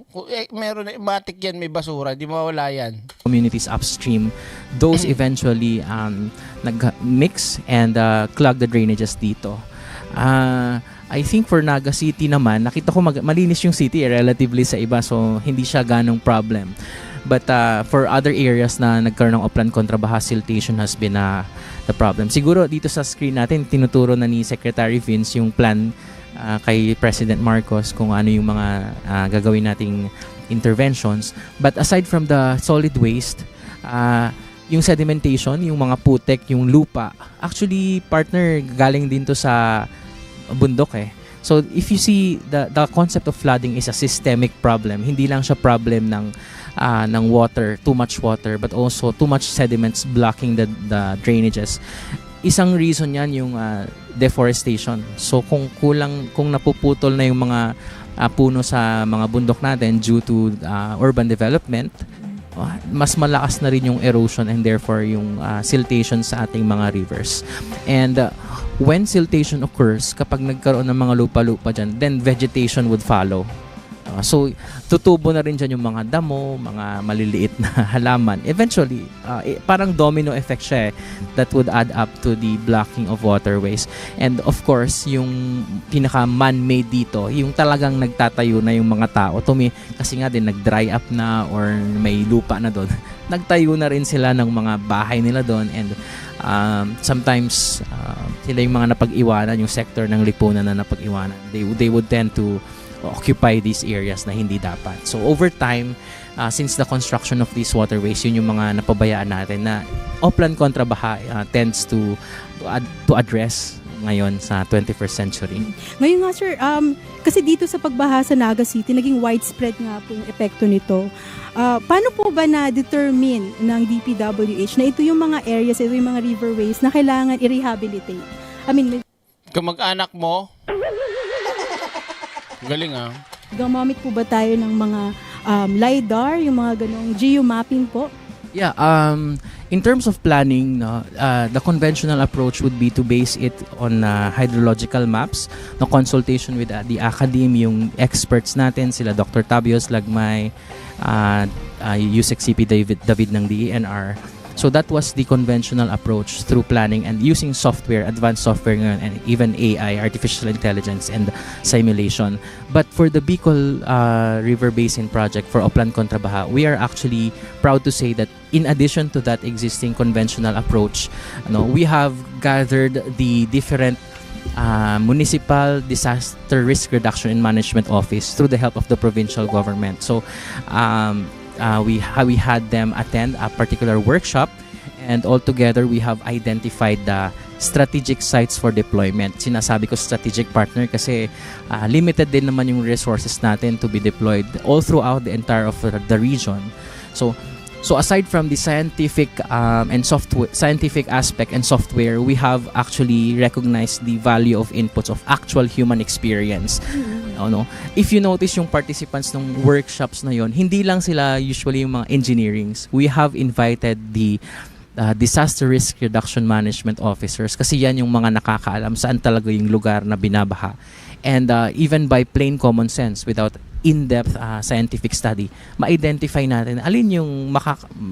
meron na, matik yan, may basura, di mawala yan. Communities upstream, those eventually nag-mix and clog the drainages dito. I think for Naga City naman, nakita ko malinis yung city relatively sa iba, so hindi siya ganong problem. But for other areas na nagkaroon ng upland kontrabaha, siltation has been the problem. Siguro dito sa screen natin, tinuturo na ni Secretary Vince yung plan kay President Marcos kung ano yung mga gagawin nating interventions. But aside from the solid waste, yung sedimentation, yung mga putek, yung lupa, actually partner galing din to sa bundok eh. So if you see the concept of flooding is a systemic problem. Hindi lang siya problem ng water, too much water, but also too much sediments blocking the drainages. Isang reason yan yung deforestation. So kung napuputol na yung mga puno sa mga bundok natin due to urban development, mas malakas na rin yung erosion and therefore yung siltation sa ating mga rivers. And when siltation occurs, kapag nagkaroon ng mga lupa-lupa dyan, then vegetation would follow. So, tutubo na rin dyan yung mga damo, mga maliliit na halaman. Eventually, parang domino effect siya that would add up to the blocking of waterways. And of course, yung pinaka man-made dito, yung talagang nagtatayo na yung mga tao. Kasi nga din, nag-dry up na or may lupa na doon. Nagtayo na rin sila ng mga bahay nila doon and sometimes sila yung mga napag-iwanan, yung sector ng lipunan na napag-iwanan. They would tend to occupy these areas na hindi dapat. So over time, since the construction of these waterways, yun yung mga napabayaan natin na upland kontra baha tends to address ngayon sa 21st century. Ngayon nga sir, kasi dito sa pagbaha sa Naga City, naging widespread nga po yung epekto nito. Paano po ba na-determine ng DPWH na ito yung mga areas, ito yung mga riverways na kailangan i-rehabilitate? I mean, Kamag-anak mo, galing gamamit po ba tayo ng mga LiDAR, yung mga ganong geomapping po? Yeah, in terms of planning, the conventional approach would be to base it on hydrological maps, no consultation with the academe, yung experts natin, sila Dr. Tabios Lagmay, Yusek CP David ng DENR. So that was the conventional approach through planning and using software, advanced software ngayon, and even AI, artificial intelligence, and simulation. But for the Bicol River Basin project for Upland kontra Baha, we are actually proud to say that in addition to that existing conventional approach, we have gathered the different municipal disaster risk reduction and management office through the help of the provincial government. So we had them attend a particular workshop, and altogether we have identified the strategic sites for deployment. Sinasabi ko strategic partner kasi limited din naman yung resources natin to be deployed all throughout the entire of the region. So aside from the scientific scientific aspect and software, we have actually recognized the value of inputs of actual human experience. If you notice yung participants ng workshops na yon, hindi lang sila usually yung mga engineerings. We have invited the disaster risk reduction management officers kasi yan yung mga nakakaalam saan talaga yung lugar na binabaha. And even by plain common sense, without in-depth scientific study, ma-identify natin alin yung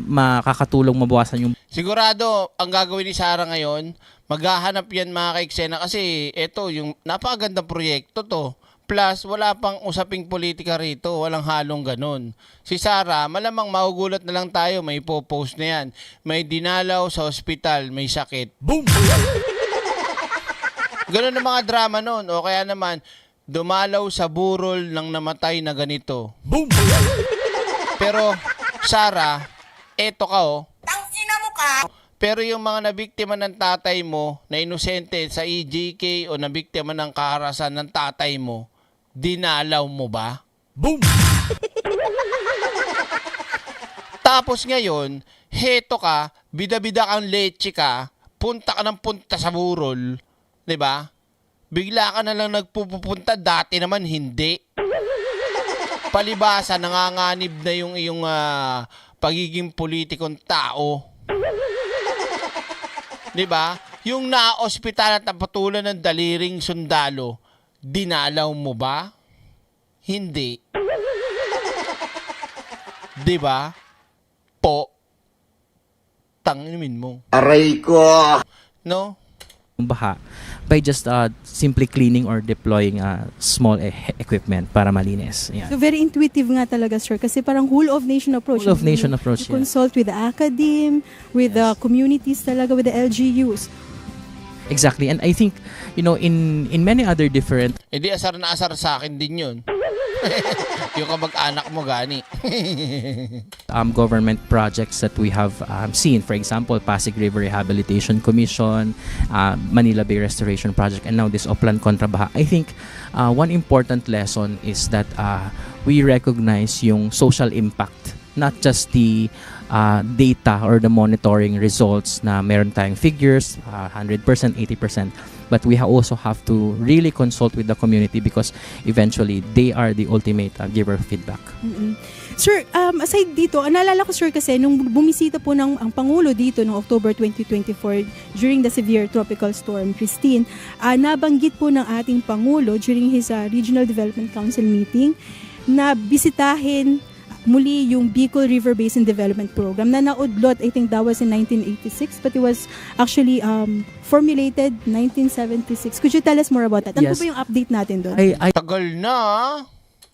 makakatulong mabawasan yung... Sigurado, ang gagawin ni Sarah ngayon, maghahanap yan mga kaiksena kasi ito, yung napakagandang proyekto to. Plus, wala pang usaping politika rito, walang halong ganun. Si Sarah, malamang mahugulat na lang tayo, may ipopost na yan. May dinalaw sa ospital, may sakit. Boom! Ganun ang mga drama nun. O kaya naman, dumalaw sa burol ng namatay na ganito. Boom! Pero, Sarah, eto ka Tangina mo ka! Pero yung mga nabiktima ng tatay mo, na inosente sa EJK o nabiktima ng kaharasan ng tatay mo, dinalaw mo ba? Boom! Tapos ngayon, heto ka, bida-bida kang leche ka, punta ka ng punta sa burol, 'di ba? Bigla ka na lang nagpupunta, dati naman hindi. Palibasa, nanganganib na yung iyong pagiging politikong tao. 'Di ba? Yung na-ospital at napatulan ng daliring sundalo, dinalaw mo ba? Hindi. 'Di ba? Po. Tanginin mo. Aray ko! No? baha by just simply cleaning or deploying small equipment para malinis. Yan. So very intuitive nga talaga, sir, kasi parang whole of nation approach. Whole of nation approach, You consult with the academe, with the communities talaga, with the LGUs. Exactly. And I think, in many other different... Di asar na asar sa akin din yun. Yung kamag-anak mo gani. Government projects that we have seen. For example, Pasig River Rehabilitation Commission, Manila Bay Restoration Project, and now this Upland kontra Baha. I think one important lesson is that we recognize yung social impact, not just the data or the monitoring results na meron tayong figures, 100%, 80%. but we also have to really consult with the community because eventually they are the ultimate giver of feedback. Sir, aside dito, naalala ko sir kasi nung bumisita po ang Pangulo dito noong October 2024 during the severe tropical storm Christine, nabanggit po ng ating Pangulo during his Regional Development Council meeting na bisitahin muli yung Bicol River Basin Development Program na naudlot, I think that was in 1986, but it was actually formulated 1976. Could you tell us more about that? Ano Yes. po ba yung update natin doon? Tagal na.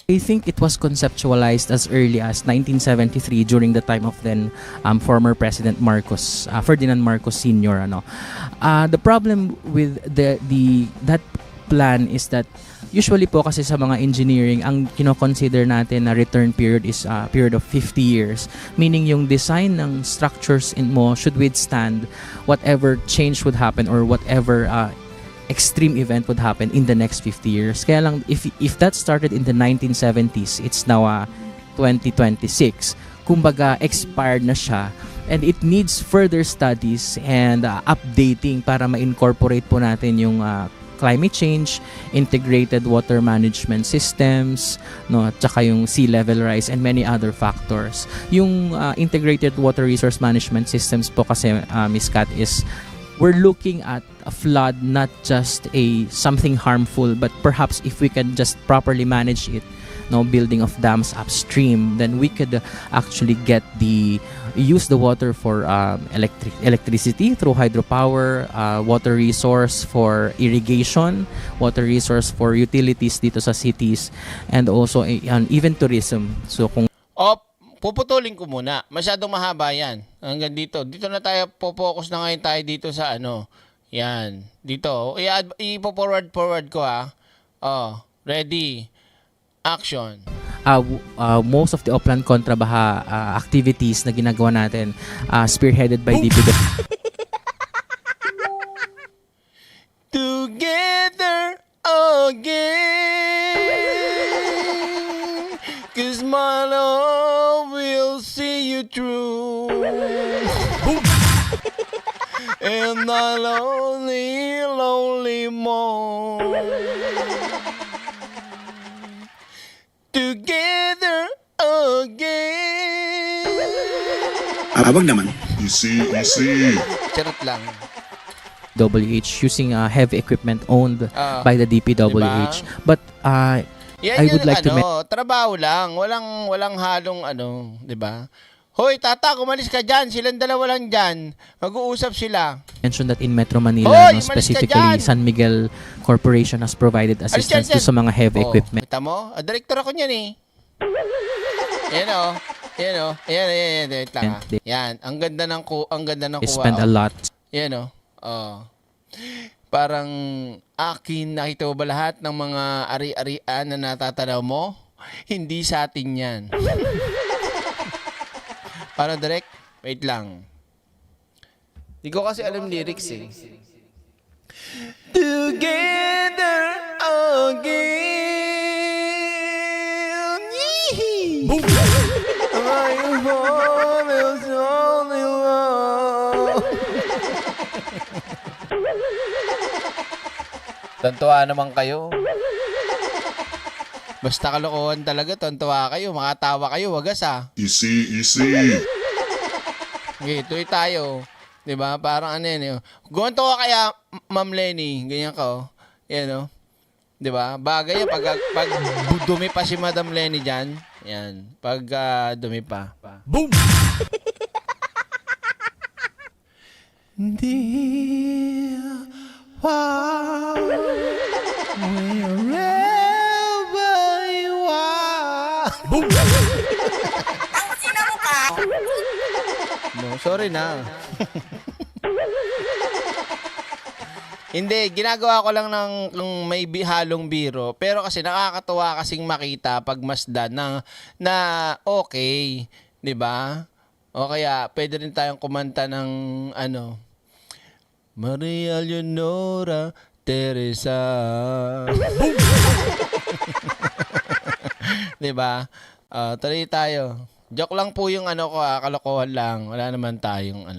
I think it was conceptualized as early as 1973 during the time of then former President Marcos, Ferdinand Marcos Sr. The problem with that plan is that usually po kasi sa mga engineering, ang kino-consider natin na return period is a period of 50 years. Meaning yung design ng structures mo should withstand whatever change would happen or whatever extreme event would happen in the next 50 years. Kaya lang, if that started in the 1970s, it's now 2026. Kumbaga, expired na siya. And it needs further studies and updating para ma-incorporate po natin yung climate change, integrated water management systems, no, at saka yung sea level rise and many other factors. Yung integrated water resource management systems po kasi, Ms. Kat, is we're looking at a flood not just something harmful, but perhaps if we can just properly manage it, no, building of dams upstream, then we could actually use the water for electricity through hydropower, water resource for irrigation, water resource for utilities dito sa cities, and also even tourism. So kung Puputulin ko muna. Masyadong mahaba yan. Hanggang dito. Dito na tayo, focus na ngayon tayo dito sa Yan. Dito. I-forward ko ready. Action. most of the Oplan Kontrabaha activities na ginagawa natin spearheaded by DPW. Together again, 'cause my love will see you through. And the lonely, lonely moan. Together again. Abang naman. Easy, easy. Charot lang. WH using heavy equipment owned by the DPWH. Diba? But Yan I would like to trabaho lang, walang halong 'di ba? Hoy, tata, kumalis ka dyan. Silang dalawa lang dyan. Mag-uusap sila. mention that in Metro Manila, Hoy, specifically San Miguel Corporation has provided assistance to sa mga heavy equipment. Kita mo? Director ako niyan eh. Yan o. Yan o. Yan. Wait lang, yan. Ang ganda ng They kuha. spend a lot. Yan o. Parang akin, nakita mo ba lahat ng mga ari-arian na natatanaw mo? Hindi sa atin yan. Paano, direct? Wait lang. Di ko kasi alam lyrics eh. Together again. Yee! I fall is only love. Tantuwa naman kayo. Basta kalokohan talaga, tantuwa kayo, makatawa kayo, wagas ah. Easy, easy. Okay, tuloy tayo. 'Di ba? Parang ano yan. Gonto ka kaya, Ma'am Lenny, ganyan ka oh. Yan oh. 'Di ba? Bagay yan pag dumi pa si Madam Lenny diyan. Yan. Pag dumi pa. Boom. Dear, wow, wherever you are. Boom. Ang sina mo ka! No, sorry na. Hindi, ginagawa ko lang ng may halong biro. Pero kasi nakakatuwa kasing makita pag masdan na okay, 'di ba? O kaya pwede rin tayong kumanta ng Maria Leonora Teresa. 'Di ba? Tuloy tayo. Joke lang po yung ko, kalokohan lang. Wala naman tayong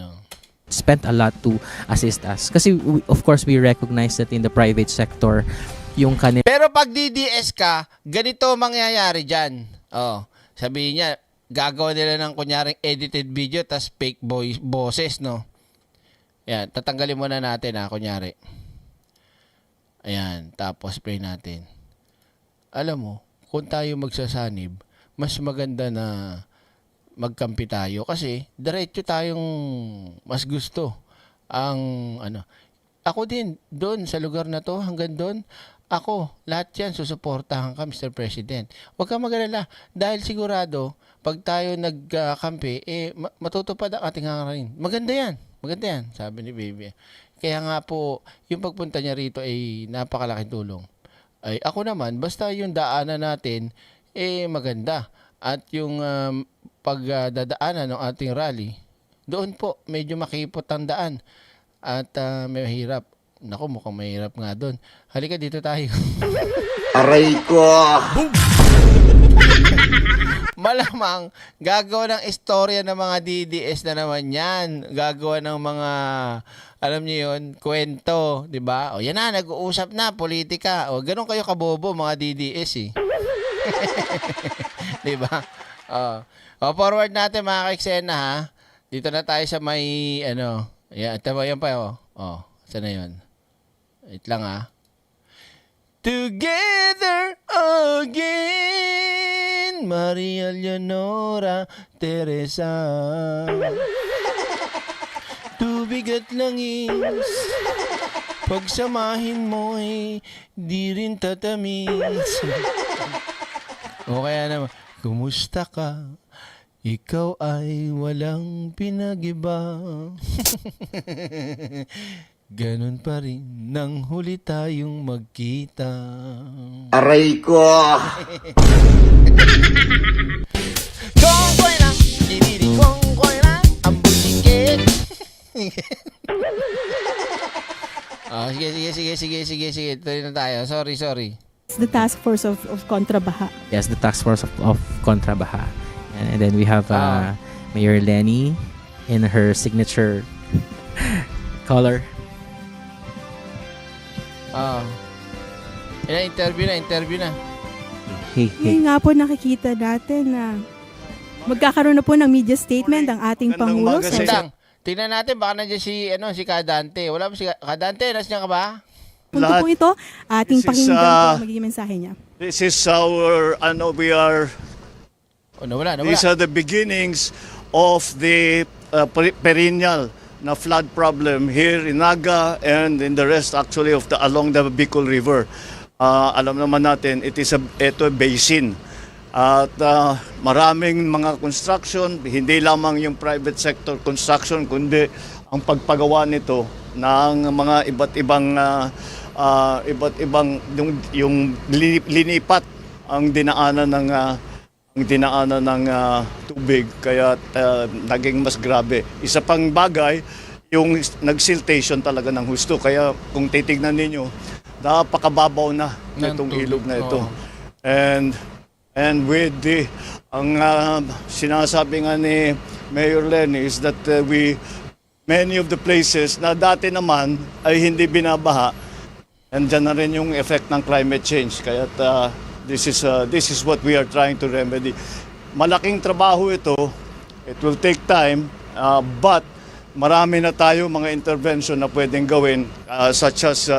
spent a lot to assist us. Kasi of course we recognize that in the private sector, yung kanila Pero pag DDS ka, ganito mangyayari dyan. Oh, sabihin niya, gagawa nila ng kunyaring edited video tas fake boses, no? Yan, tatanggalin muna natin kunyari. Ayan, tapos play natin. Alam mo, kung tayo magsasanib, mas maganda na magkampi tayo kasi diretso tayong mas gusto ang ano. Ako din doon sa lugar na to hanggang doon ako lahat yan susuportahan ka Mr. President. Huwag kang mag-alala dahil sigurado pag tayo nagkampi matutupad ang ating hangarin. Maganda yan sabi ni Baby. Kaya nga po yung pagpunta niya rito ay napakalaking tulong. Ay ako naman basta yung daanan natin maganda at yung pagdadaanan ng ating rally, doon po medyo makipot ang daan at may mahirap. Naku, mukhang mahirap nga doon. Halika dito tayo. Aray ko! Malamang gagawa ng istorya ng mga DDS na naman yan. Gagawa ng mga, alam niyo yun, kwento, di ba? O yan na, nag-uusap na, politika. O ganun kayo kabobo mga DDS eh. Di ba? Forward natin mga ka-eksena ha. Dito na tayo sa may yan, tama yan pa saan na yun? Wait lang ha. Together again, Maria Leonora Teresa. Tubig at langis, pagsamahin mo di rin tatamis. O kaya naman, kumusta ka? Ikaw ay walang pinag-iba. Ganon pa rin nang huli tayong magkita. Aray ko! Kongkoy na, dinidi kongkoy na, ang butikit. Sige. Tuloy na tayo. Sorry. It's the task force of Kontrabaha. yes, the task force of Kontrabaha. And then we have Mayor Lenny in her signature color. Interview na. Hey. Ngayon nga po nakikita natin na magkakaroon na po ng media statement ang ating Pangulo. Sandang, tingnan natin baka nandiyan si Kadante. Wala ba si Kadante? Nasaan ka ba? Punto po ito, ating pakinggan po ang magiging mensahe niya. This is our, Nawala. these are the beginnings of the perennial na flood problem here in Naga and in the rest actually of along the Bicol River. Alam naman natin, ito basin. At maraming mga construction, hindi lamang yung private sector construction, kundi ang pagpagawa nito ng mga iba't ibang yung linipat ang dinaanan ng tubig kaya naging mas grabe. Isa pang bagay, yung nagsiltation talaga ng husto. Kaya kung titignan ninyo, napakababaw na itong ilog na ito. And with ang sinasabi nga ni Mayor Lenny is that many of the places na dati naman ay hindi binabaha, and dyan na rin yung effect ng climate change. Kaya this is what we are trying to remedy. Malaking trabaho ito. It will take time, but marami na tayo mga intervention na pwedeng gawin, such as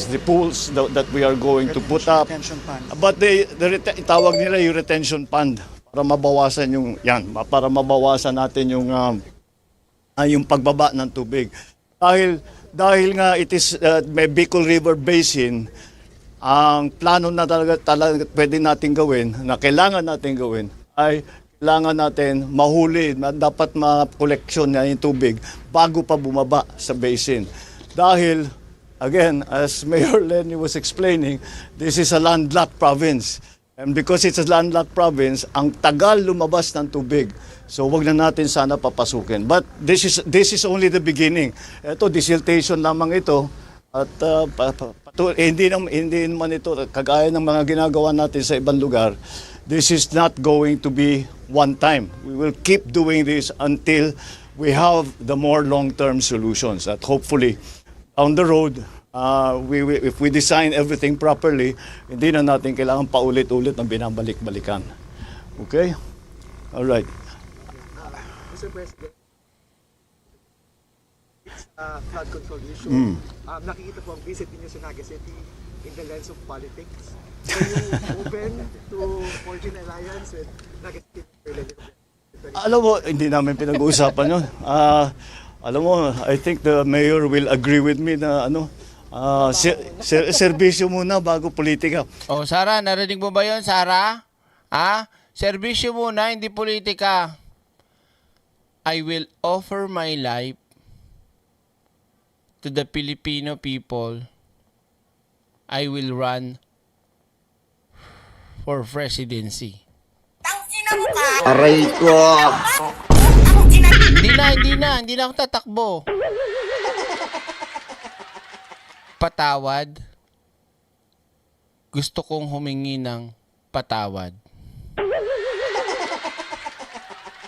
the pools that we are going to put up. But itawag nila yung retention pond para mabawasan para mabawasan natin yung pagbaba ng tubig. Dahil nga it is may Bicol River Basin, ang plano na talaga pwede natin gawin, na kailangan natin gawin, ay kailangan natin mahuli, dapat ma-collection na yung tubig bago pa bumaba sa basin. Dahil, again, as Mayor Lenny was explaining, this is a landlocked province. And because it's a landlocked province, ang tagal lumabas ng tubig. So wag na natin sana papasukin. But this is only the beginning. Ito, desiltation lamang ito. At hindi naman ito, kagaya ng mga ginagawa natin sa ibang lugar, this is not going to be one time. We will keep doing this until we have the more long-term solutions. At hopefully, down the road, if we design everything properly, hindi na natin kailangan paulit-ulit ng binabalik-balikan. Okay? All right. Mr. President, flood control issue. Nakikita po ang visit ninyo sa Naga City in the lens of politics. Are you open to forging an alliance with Naga City? Alam mo, hindi namin pinag-uusapan yun. Alam mo, I think the mayor will agree with me na serbisyo muna bago politika. Oh, Sara, narinig mo ba yun, Sara? Ha? Serbisyo muna, hindi politika. I will offer my life to the Filipino people. I will run for presidency. Tangina mo ka! Aray ko! Hindi na ako tatakbo. Patawad. Gusto kong humingi ng patawad.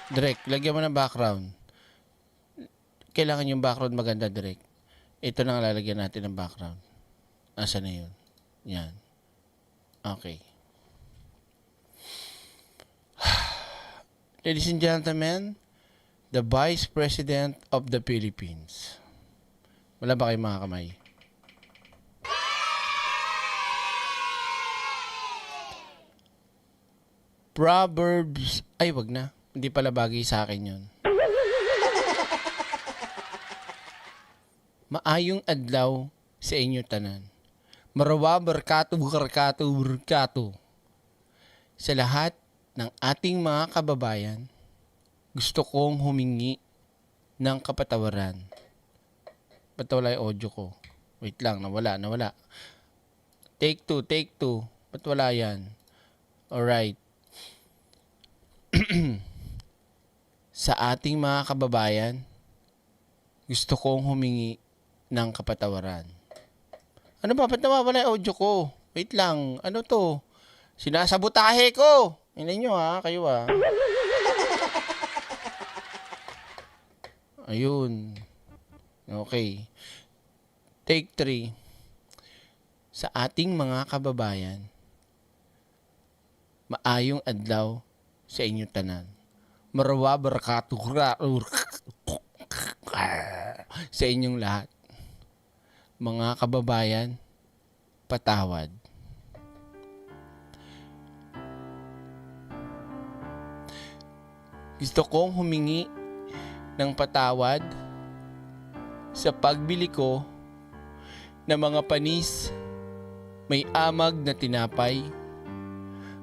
Direk, lagyan mo ng background. Kailangan yung background maganda, Direk. Ito na ang lalagyan natin ng background. Asa na yun? Yan. Okay. Ladies and gentlemen, the Vice President of the Philippines. Wala ba kayong mga kamay? Proverbs. Ay, wag na. Hindi pala bagay sa akin yun. Maayong adlaw sa inyo tanan. Marawa, barkato. Sa lahat ng ating mga kababayan, gusto kong humingi ng kapatawaran. Ba't wala yung audio ko? Wait lang, nawala. Take two. Ba't wala yan? Alright. Sa ating mga kababayan, gusto kong humingi ng kapatawaran. Ano ba? Ba't nawawala yung audio ko? Wait lang. Ano to? Sinasabotahe ko! Hindi nyo ha, kayo ha. Ayun. Okay. Take 3. Sa ating mga kababayan, maayong adlaw sa inyo tanan. Marawa barakato sa inyong lahat. Mga kababayan, patawad. Gusto kong humingi ng patawad sa pagbili ko ng mga panis, may amag na tinapay,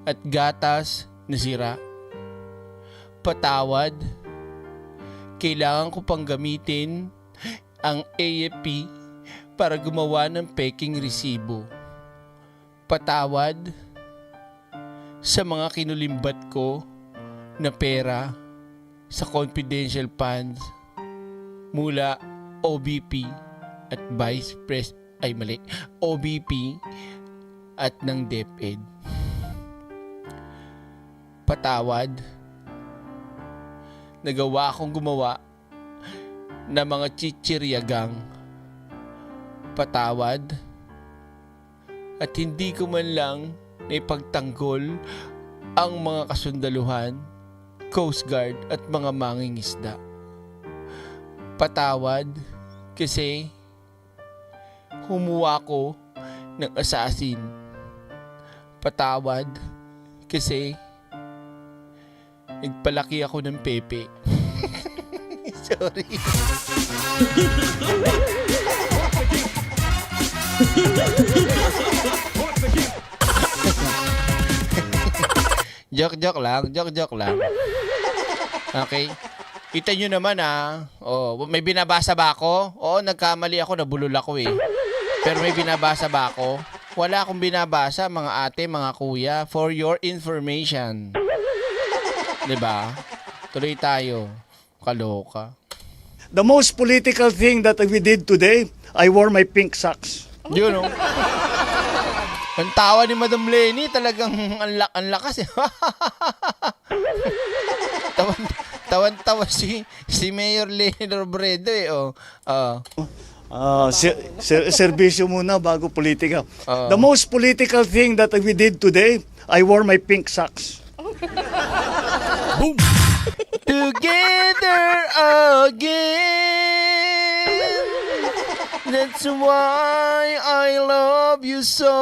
at gatas na sira. Patawad, kailangan ko pang gamitin ang AFP para gumawa ng peking resibo. Patawad sa mga kinulimbat ko na pera sa confidential funds mula OBP at OBP at ng DepEd. Patawad, nagawa akong gumawa ng mga chichiryagang. Patawad, at hindi ko man lang naipagtanggol ang mga kasundaluhan, Coast Guard at mga mangingisda. Patawad kasi humuwa ko ng assassin. Patawad kasi nagpalaki ako ng pepe. Sorry. Joke lang. Okay. Kita nyo naman Oh, may binabasa ba ako? Oo, nagkamali ako, nabulol ako eh. Pero may binabasa ba ako? Wala akong binabasa, mga ate, mga kuya, for your information. 'Di ba? Tuloy tayo. Kaloka. The most political thing that we did today, I wore my pink socks. Yun, oh. Ang tawa ni Madam Lenny, talagang ang lakas eh. Tawan-tawa si Mayor Lenny Robredo eh. Serbisyo muna bago politika. Oo. The most political thing that we did today, I wore my pink socks. Together again. That's why I love you so.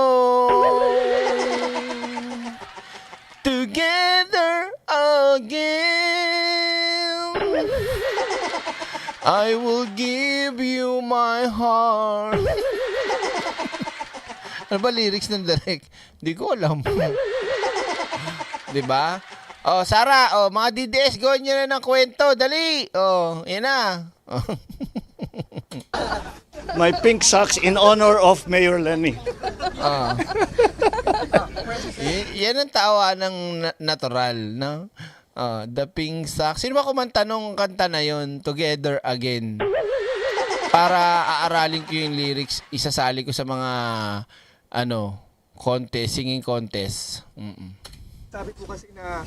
Together again. I will give you my heart. Ano ba lyrics ng direct? Di ko alam. Diba? Oh, Sara, mga DDS, gawin nyo na ng kwento. Dali. Yan na. My pink socks in honor of Mayor Lenny. Yan ang tawa ng natural, no? The Pink Socks. Sino ba kumanta nung kanta na yon? Together Again. Para aaralin ko yung lyrics, isasali ko sa mga contest, singing contest. Sabi po kasi na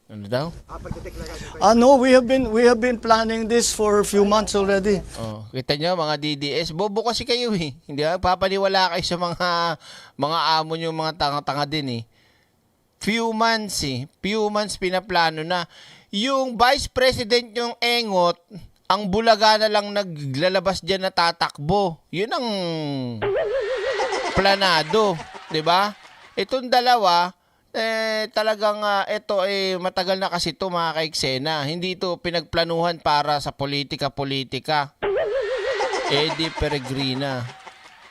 Ano daw? pagdedeklara niyo No, we have been planning this for a few months already. Kita nyo, mga DDS, bobo kasi kayo eh. Hindi ba? Papaniwala kayo sa mga amo nyo, mga tanga-tanga din eh. Few months pinaplano na. Yung Vice President yung engot, ang Bulaga na lang naglalabas dyan na tatakbo. Yun ang planado. 'Di ba? Itong dalawa, talagang ito matagal na kasi ito mga kaiksena. Hindi ito pinagplanuhan para sa politika. Eddie Peregrina.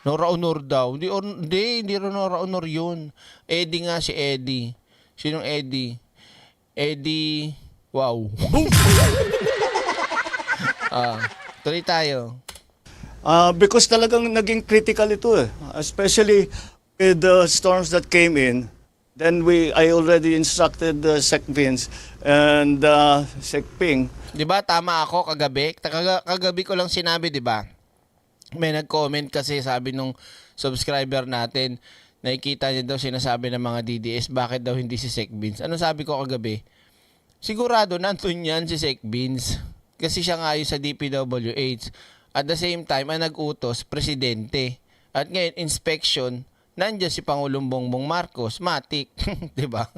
Nora Honor daw. Hindi Nora Honor yun. Eddie nga si Eddie. Sinong Eddie? Eddie, wow. Tuloy tayo. Because talagang naging critical ito eh. Especially with the storms that came in. Then I already instructed Sec Vince and Sec Ping. 'Di ba tama ako kagabi? Kagabi ko lang sinabi, 'di ba? May nag-comment kasi, sabi nung subscriber natin, nakikita niya daw sinasabi ng mga DDS, bakit daw hindi si Sec Vince? Ano sabi ko kagabi? Sigurado nandun yan si Sec Vince. Kasi siya nga yung sa DPWH. At the same time, ang nag-utos, presidente. At ngayon, inspection, nandiyan si Pangulong Bongbong Marcos, matik. Diba?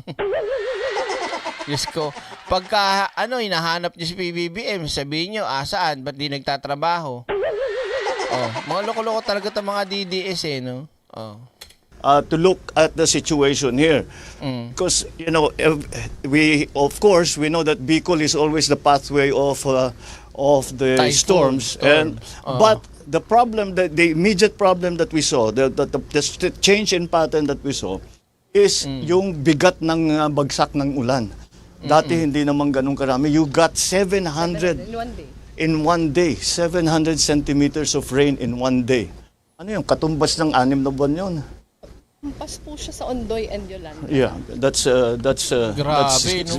Diyos ko, pagka hinahanap niyo si PBBM, sabihin niyo, saan? Ba't di nagtatrabaho? Mga loko-loko talaga itong mga DDS no? To look at the situation here. Because, we know that Bicol is always the pathway of the storms. But the immediate problem that we saw, the change in pattern that we saw, is yung bigat ng bagsak ng ulan. Dati hindi naman ganun karami. You got 700 in one day. 700 centimeters of rain in one day. Ano yung katumbas ng 6 na buwan yun? Kumpas po siya sa Ondoy and Yolanda. Yeah, that's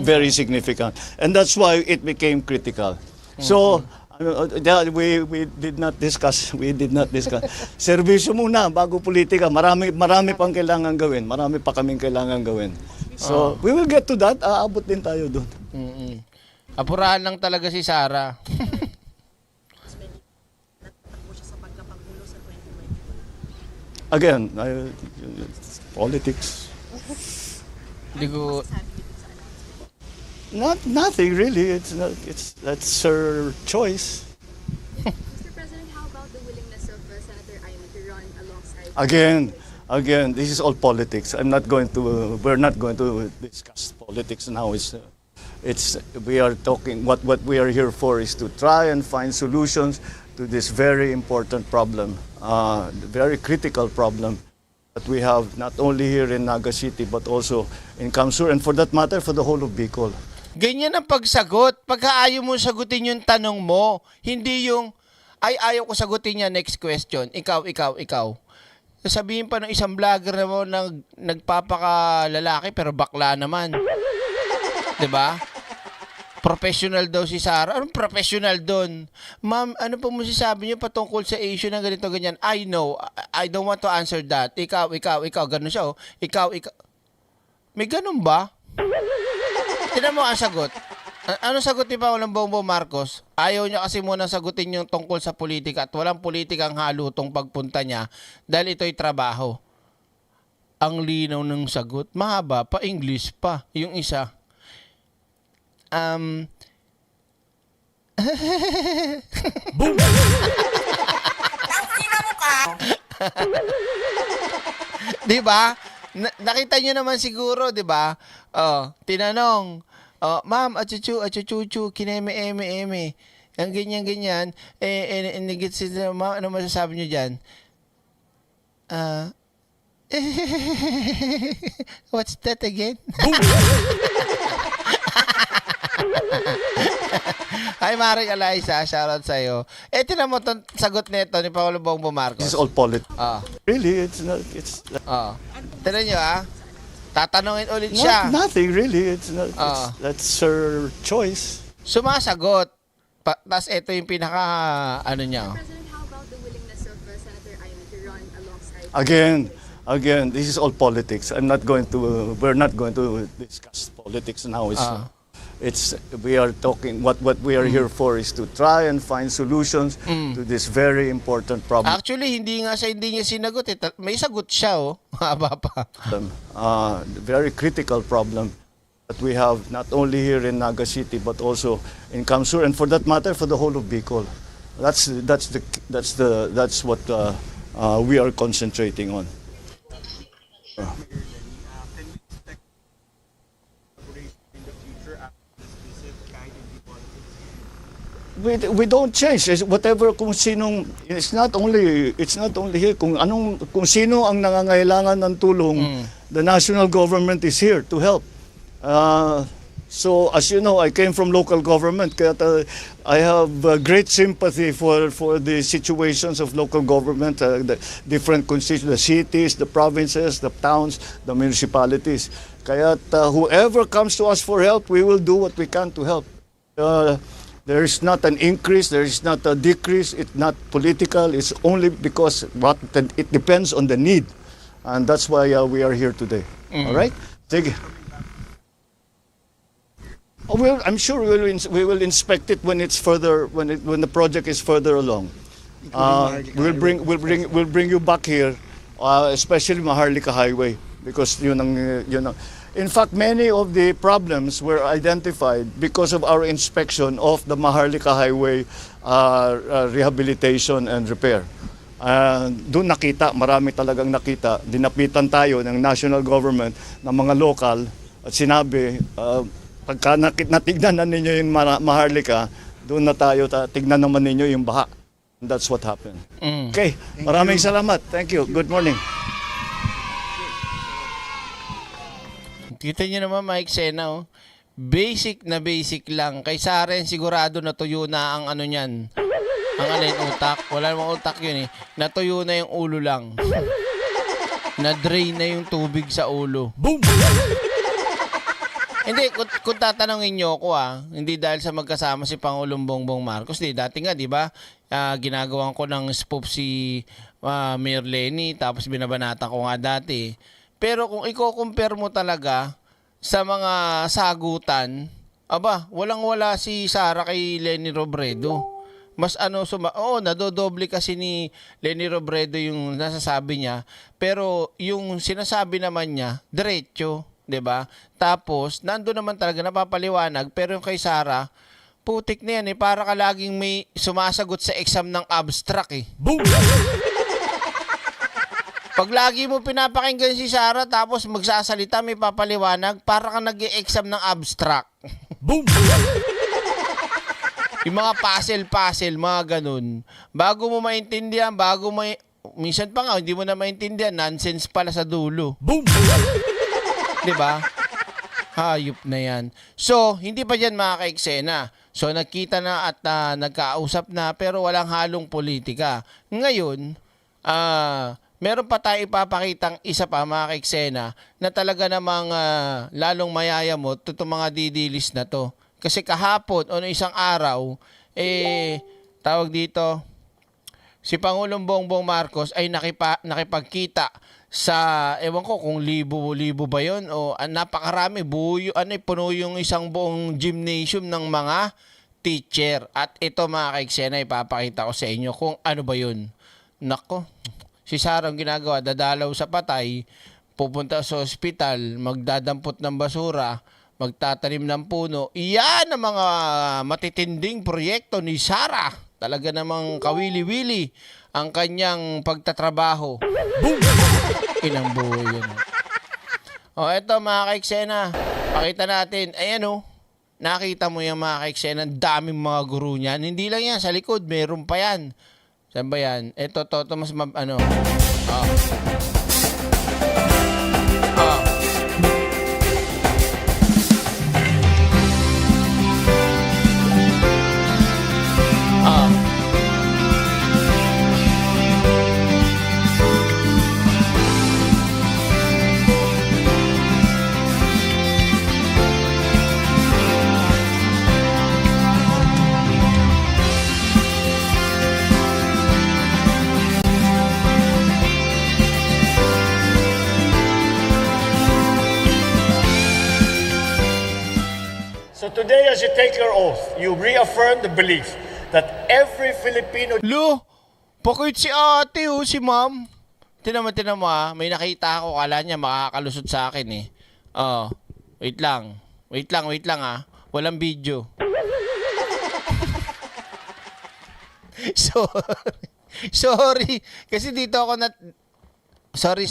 very significant. And that's why it became critical. So, we did not discuss. Serbisyo muna bago politika. Marami pang kailangan gawin. Marami pa kaming kailangan gawin. So, we will get to that. Aabot din tayo doon. Apurahan lang talaga si Sara. Again, politics. Nothing really. That's her choice. Mr. President, how about the willingness of Senator Amy to run alongside? Again, this is all politics. We're not going to discuss politics now. We are talking. What we are here for is to try and find solutions to this very important problem, very critical problem that we have not only here in Naga City but also in Kamsur and for that matter for the whole of Bicol. Ganyan ang pagsagot. Pagka ayaw mo sagutin yung tanong mo, hindi yung, ayaw ko sagutin niya, next question. Ikaw. Sabihin pa ng isang vlogger na mo nagpapakalalaki pero bakla naman. 'Di ba? Professional daw si Sara. Anong professional doon? Ma'am, ano po mo sasabi niyo patungkol sa issue ng ganito ganyan? I know. I don't want to answer that. Ikaw. Ganun siya. Ikaw. May ganun ba? Tinan mo ang sagot. Ano sagot ni Pangulong Bongbong Marcos? Ayaw niya kasi muna sagutin yung tungkol sa politika at walang politikang halutong pagpunta niya dahil ito'y trabaho. Ang linaw ng sagot. Mahaba pa, English pa. Yung isa. Tangina mo ka! Di ba? Nakita niyo naman siguro, di ba? Oh, tinanong, ma'am, achuchu, kineme-eme-eme. Ang ganyan-ganyan. Nigit sila, ma'am, ano masasabi niyo dyan? What's that again? Hi, Maring Eliza. Shoutout sa'yo. Tinan mo itong sagot nito ni Pangulong Bongbong Marcos. This is all politics. Really, it's not. Tinan nyo, tatanungin ulit siya. Nothing really. It's not. That's her choice. Sumasagot. Tapos ito yung pinaka, ano niya. President, how about the willingness of Senator Amy to run alongside? Again, this is all politics. We're not going to discuss politics now. We are talking, what we are here for is to try and find solutions to this very important problem. Actually, hindi niya sinagot. May sagot siya, Haba pa. Very critical problem that we have not only here in Naga City but also in Kamsur, and for that matter, for the whole of Bicol. That's what we are concentrating on. We don't change whatever kung sinong it's not only here kung sino ang nangangailangan ng tulong. The national government is here to help. So as you know, I came from local government, kaya I have great sympathy for the situations of local government, the different constituencies, the cities, the provinces, the towns, the municipalities. Kaya whoever comes to us for help, we will do what we can to help. There is not an increase, there is not a decrease, it's not political, it's only because it depends on the need. And that's why we are here today. All right? Sige. Well, I'm sure we will inspect it when it's further, when the project is further along. We'll bring you back here, especially Maharlika Highway, because yun ang in fact, many of the problems were identified because of our inspection of the Maharlika Highway rehabilitation and repair. Doon nakita, marami talagang nakita. Dinapitan tayo ng national government, ng mga local, at sinabi, pagka natignan na ninyo yung Maharlika, doon na tayo, tignan naman ninyo yung baha. And that's what happened. Okay, maraming salamat. Thank you. Good morning. Kita niyo naman, Mike Sena, basic na basic lang. Kay Saren, sigurado natuyo na ang ano niyan. Ang utak. Wala namang utak yun Natuyo na yung ulo lang. Na-drain na yung tubig sa ulo. Boom! Hindi, kung tatanungin niyo ako hindi dahil sa magkasama si Pangulong Bongbong Marcos. Dati nga, di ba, ginagawan ko ng spoof si Mayor Lenny, tapos binabanata ko nga dati. Pero kung i-compare mo talaga sa mga sagutan, walang-wala si Sara kay Lenny Robredo. Mas nadodoble kasi ni Lenny Robredo yung nasasabi niya. Pero yung sinasabi naman niya, diretso, 'di ba? Tapos, nando naman talaga napapaliwanag. Pero yung kay Sara, putik na yan para ka laging may sumasagot sa exam ng abstract Boom! Pag lagi mo pinapakinggan si Sara tapos magsasalita, may papaliwanag, para ka nag-e-exam ng abstract. Boom! Yung mga puzzle, mga ganun. Bago mo maintindihan, minsan pa nga, hindi mo na maintindihan, nonsense pala sa dulo. Boom! Diba? Hayop na yan. So, hindi pa dyan mga ka-eksena. So, nagkita na at nagkausap na, pero walang halong politika. Ngayon, meron pa tayo ipapakitang isa pa mga ka-eksena na talaga namang lalong mayayamot itong mga didilis na to. Kasi kahapon o isang araw, tawag dito, si Pangulong Bongbong Marcos ay nakipagkita sa, ewan ko kung libo-libo ba yun o napakarami, puno yung isang buong gymnasium ng mga teacher. At ito mga kaiksena, ipapakita ko sa inyo kung ano ba yun. Nako, si Sarah ang ginagawa, dadalaw sa patay, pupunta sa ospital, magdadampot ng basura, magtatanim ng puno. Iyan ang mga matitinding proyekto ni Sarah. Talaga namang kawili-wili ang kanyang pagtatrabaho. Boom! Inang buhay yun. O, eto mga kaiksena, pakita natin. Ayan o, nakita mo yung mga kaiksena, daming mga guru niyan. Hindi lang yan, sa likod, meron pa yan. Saan ba yan? Eto, mas ano. So today, as you take your oath, you reaffirm the belief that every Filipino... Lo, bakit si ate o si ma'am? Tinan mo may nakita ako, kala niya makakalusot sa akin eh. Wait lang walang video. Sorry, kasi dito ako Sorry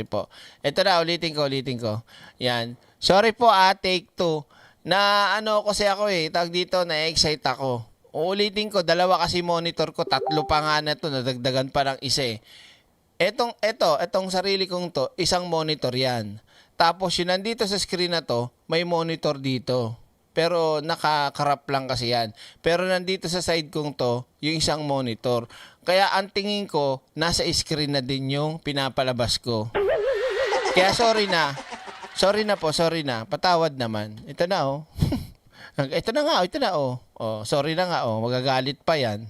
po. Ito na, ulitin ko. Yan. Sorry po, take 2. Na kasi ako tag dito, na-excite ako. Uulitin ko, 2 kasi monitor ko, 3 pa nga na to, nadagdagan pa ng isa eh. Etong sarili kong to, isang monitor yan. Tapos yung nandito sa screen na to, may monitor dito. Pero nakakarap lang kasi yan. Pero nandito sa side kong to, yung isang monitor. Kaya ang tingin ko, nasa screen na din yung pinapalabas ko. Kaya sorry na. Patawad naman. Ito na ito na sorry na nga magagalit pa yan.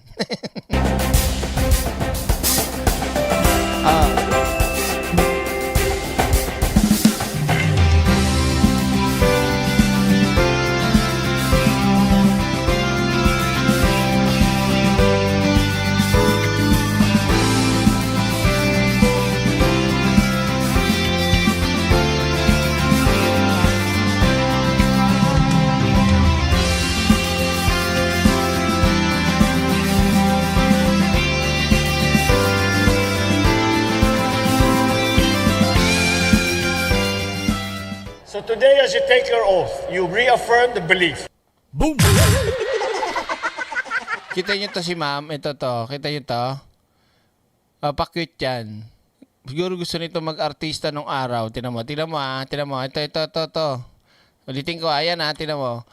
So today, as you take your oath, you reaffirm the belief. Boom! Kita nyo to si ma'am. Ito to. Kita nyo to. Pa-cute yan. Siguro gusto nito mag-artista nung araw. Tinan mo. Ito. Ulitin ko. Ayan tinan mo.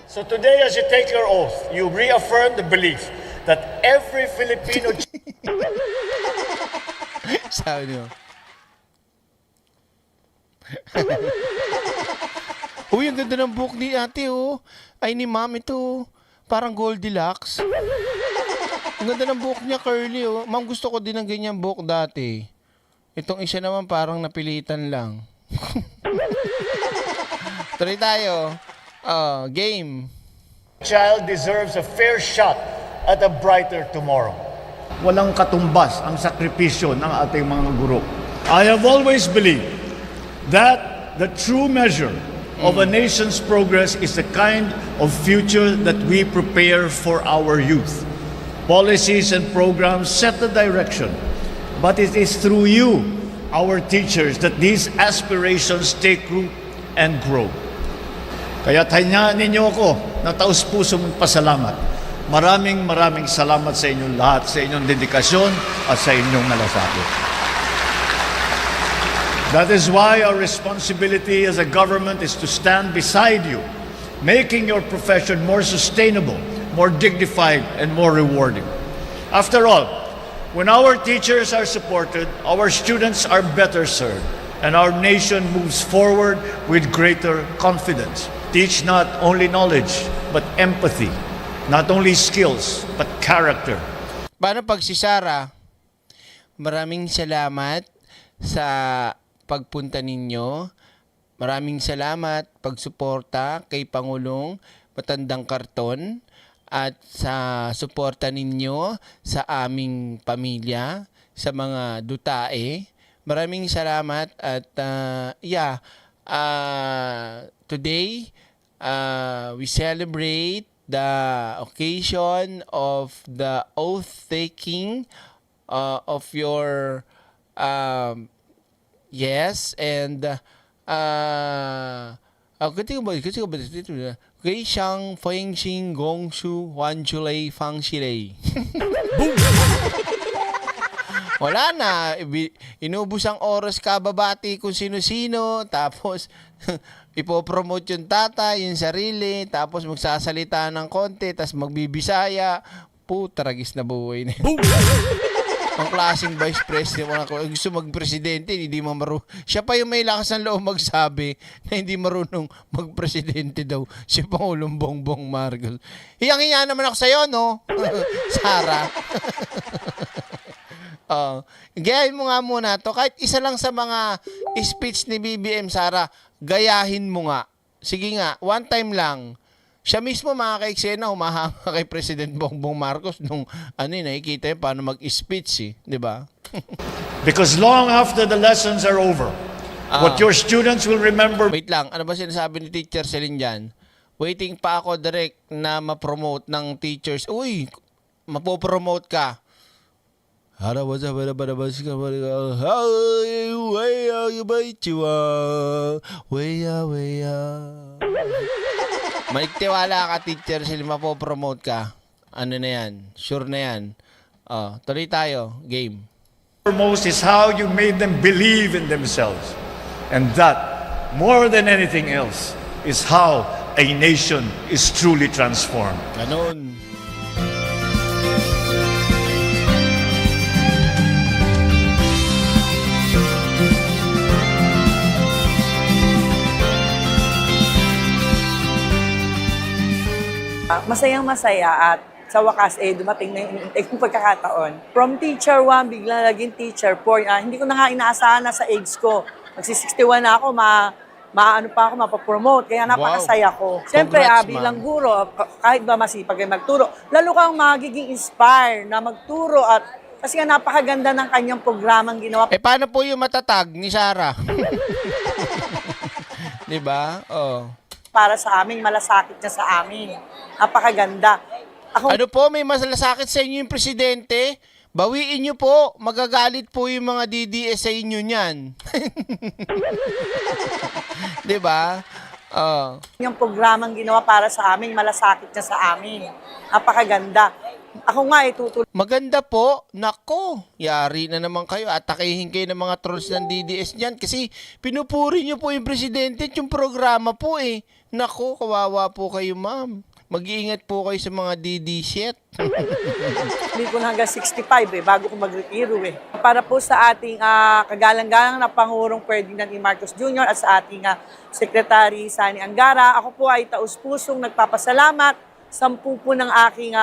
So today, as you take your oath, you reaffirm the belief that every Filipino... Sabi nyo. Uy, ang ganda ng buhok ni ate Ay ni ma'am ito. Parang Goldilocks. Ang ganda ng buhok niya, curly Ma'am, gusto ko din ng ganyan buhok dati. Itong isa naman parang napilitan lang. Tuloy tayo. Game. Child deserves a fair shot at a brighter tomorrow. Walang katumbas ang sakripisyo ng ating mga guro. I have always believed that the true measure of a nation's progress is the kind of future that we prepare for our youth. Policies and programs set the direction, but it is through you, our teachers, that these aspirations take root and grow. Kaya tanyaan ninyo ako na taus-pusong pasalamat. Maraming salamat sa inyong lahat, sa inyong dedikasyon at sa inyong malasakit. That is why our responsibility as a government is to stand beside you, making your profession more sustainable, more dignified, and more rewarding. After all, when our teachers are supported, our students are better served, and our nation moves forward with greater confidence. Teach not only knowledge, but empathy. Not only skills, but character. Paano pag si Sarah? Maraming salamat sa pagpunta ninyo. Maraming salamat pagsuporta kay Pangulong Matandang Karton at sa suporta ninyo sa aming pamilya, sa mga dutae. Maraming salamat at today we celebrate the occasion of the oath taking of your yes, and Gui Shang Feng Xing Gong Shu Wan Chulei Fang Shilei. Wala na, inubos ang oras kababati kung sino-sino, tapos ipopromote yung tatay, yung sarili, tapos magsasalita ng konti, tapos magbibisaya. Tragis na buhay na. Ang klaseng vice president, gusto magpresidente, hindi siya pa yung may lakas ng loob magsabi na hindi marunong magpresidente daw, si Pangulong Bongbong Marcos. Hiyang-hiya naman ako sa'yo, no? Sarah. Gayahin mo nga muna to. Kahit isa lang sa mga speech ni BBM Sara, gayahin mo nga. Sige nga, one time lang. Siya mismo mga ka-eksena, humahanga kay President Bongbong Marcos nung nakikita yun paano mag-speech di ba? Because long after the lessons are over, what your students will remember... Wait lang, ano ba sinasabi ni Teacher Celine dyan? Waiting pa ako direct na ma-promote ng teachers. Uy, mapopromote ka. Maligtiwala ka, Teacher Celine, mapopromote ka. Ano na yan? Sure na yan. Tuloy tayo. Game. Foremost is how you made them believe in themselves. And that, more than anything else, is how a nation is truly transformed. Ganon. Masayang-masaya at sa wakas dumating na yung pagkakataon. From teacher 1, bigla naging teacher 4. Hindi ko na nga inaasahan na sa age ko. Magsi-61 na ako, mapapromote. Kaya napakasaya ko. Siyempre, bilang guro, kahit ba masipag ay magturo, lalo kang magiging inspire na magturo at kasi nga napakaganda ng kanyang programang ginawa. Paano po yung matatag ni Sarah? Di ba? Para sa amin, malasakit niya sa amin. Napakaganda. Ano po, may malasakit sa inyo yung presidente? Bawiin nyo po. Magagalit po yung mga DDS sa inyo niyan. Di ba? Yung programang ginawa para sa amin, malasakit niya sa amin. Napakaganda. Ako nga tutuloy. Maganda po. Nako, yari na naman kayo. Atakihin kayo ng mga trolls ng DDS niyan kasi pinupuri nyo po yung presidente at yung programa po Nako, kawawa po kayo, ma'am. Mag-iingat po kayo sa mga DD shit. Hindi ko na hanggang 65 bago ko mag-retiro Para po sa ating kagalang-galang na Pangulong Ferdinand E. Marcos Jr. at sa ating Secretary Sani Angara, ako po ay taus-pusong nagpapasalamat sa po ng aking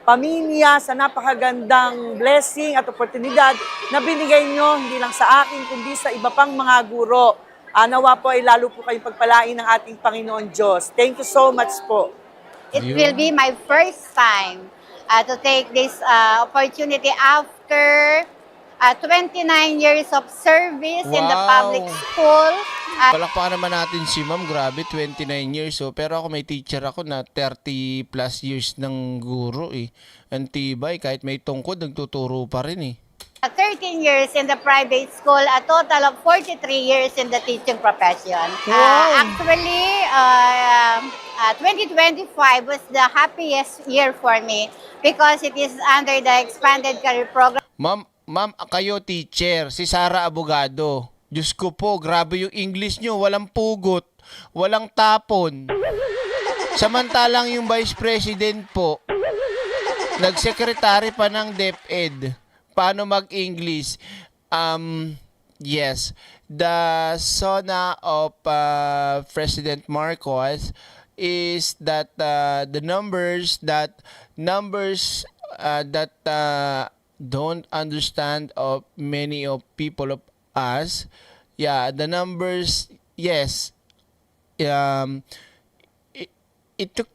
pamilya sa napakagandang blessing at oportunidad na binigay nyo hindi lang sa akin kundi sa iba pang mga guro. Nawa po ay lalo po kayong pagpalain ng ating Panginoon Diyos. Thank you so much po. It will be my first time to take this opportunity after 29 years of service in the public school. Palakpakan naman natin si ma'am. Grabe, 29 years. Pero ako may teacher ako na 30 plus years ng guro Ang tibay, kahit may tungkod, nagtuturo pa rin 13 years in the private school, a total of 43 years in the teaching profession. Actually, 2025 was the happiest year for me because it is under the expanded career program. Ma'am, kayo teacher, si Sarah abogado. Diyos ko po, grabe yung English nyo, walang pugot, walang tapon. Samantalang yung Vice President po, nagsekretary pa ng DepEd. Paano mag-English? Yes, the sona of President Marcos is that the numbers that don't understand of many of people of us. Yeah, the numbers, yes. It took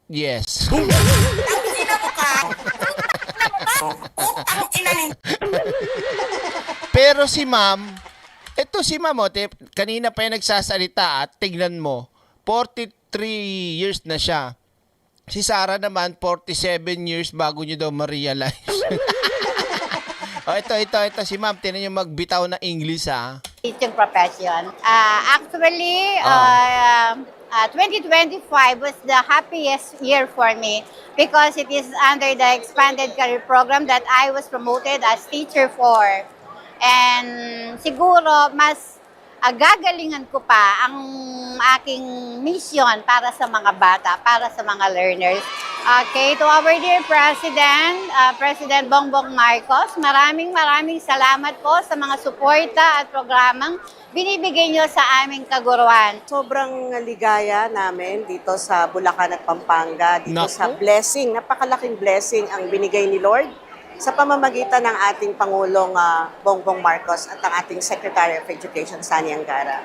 yes. Pero si ma'am, kanina pa yung nagsasalita at tignan mo, 43 years na siya. Si Sarah naman, 47 years bago nyo daw ma-realize. Ito, si ma'am, tinan nyo magbitaw na English, ha? Teaching profession. Actually, 2025 was the happiest year for me because it is under the expanded career program that I was promoted as teacher for. And siguro mas gagalingan ko pa ang aking mission para sa mga bata, para sa mga learners. Okay, to our dear President, President Bongbong Marcos, maraming salamat po sa mga suporta at programang binibigay nyo sa aming kaguruan. Sobrang ligaya namin dito sa Bulacan at Pampanga, dito sa blessing, napakalaking blessing ang binigay ni Lord sa pamamagitan ng ating Pangulong Bongbong Marcos at ang ating Secretary of Education, Sani Angara.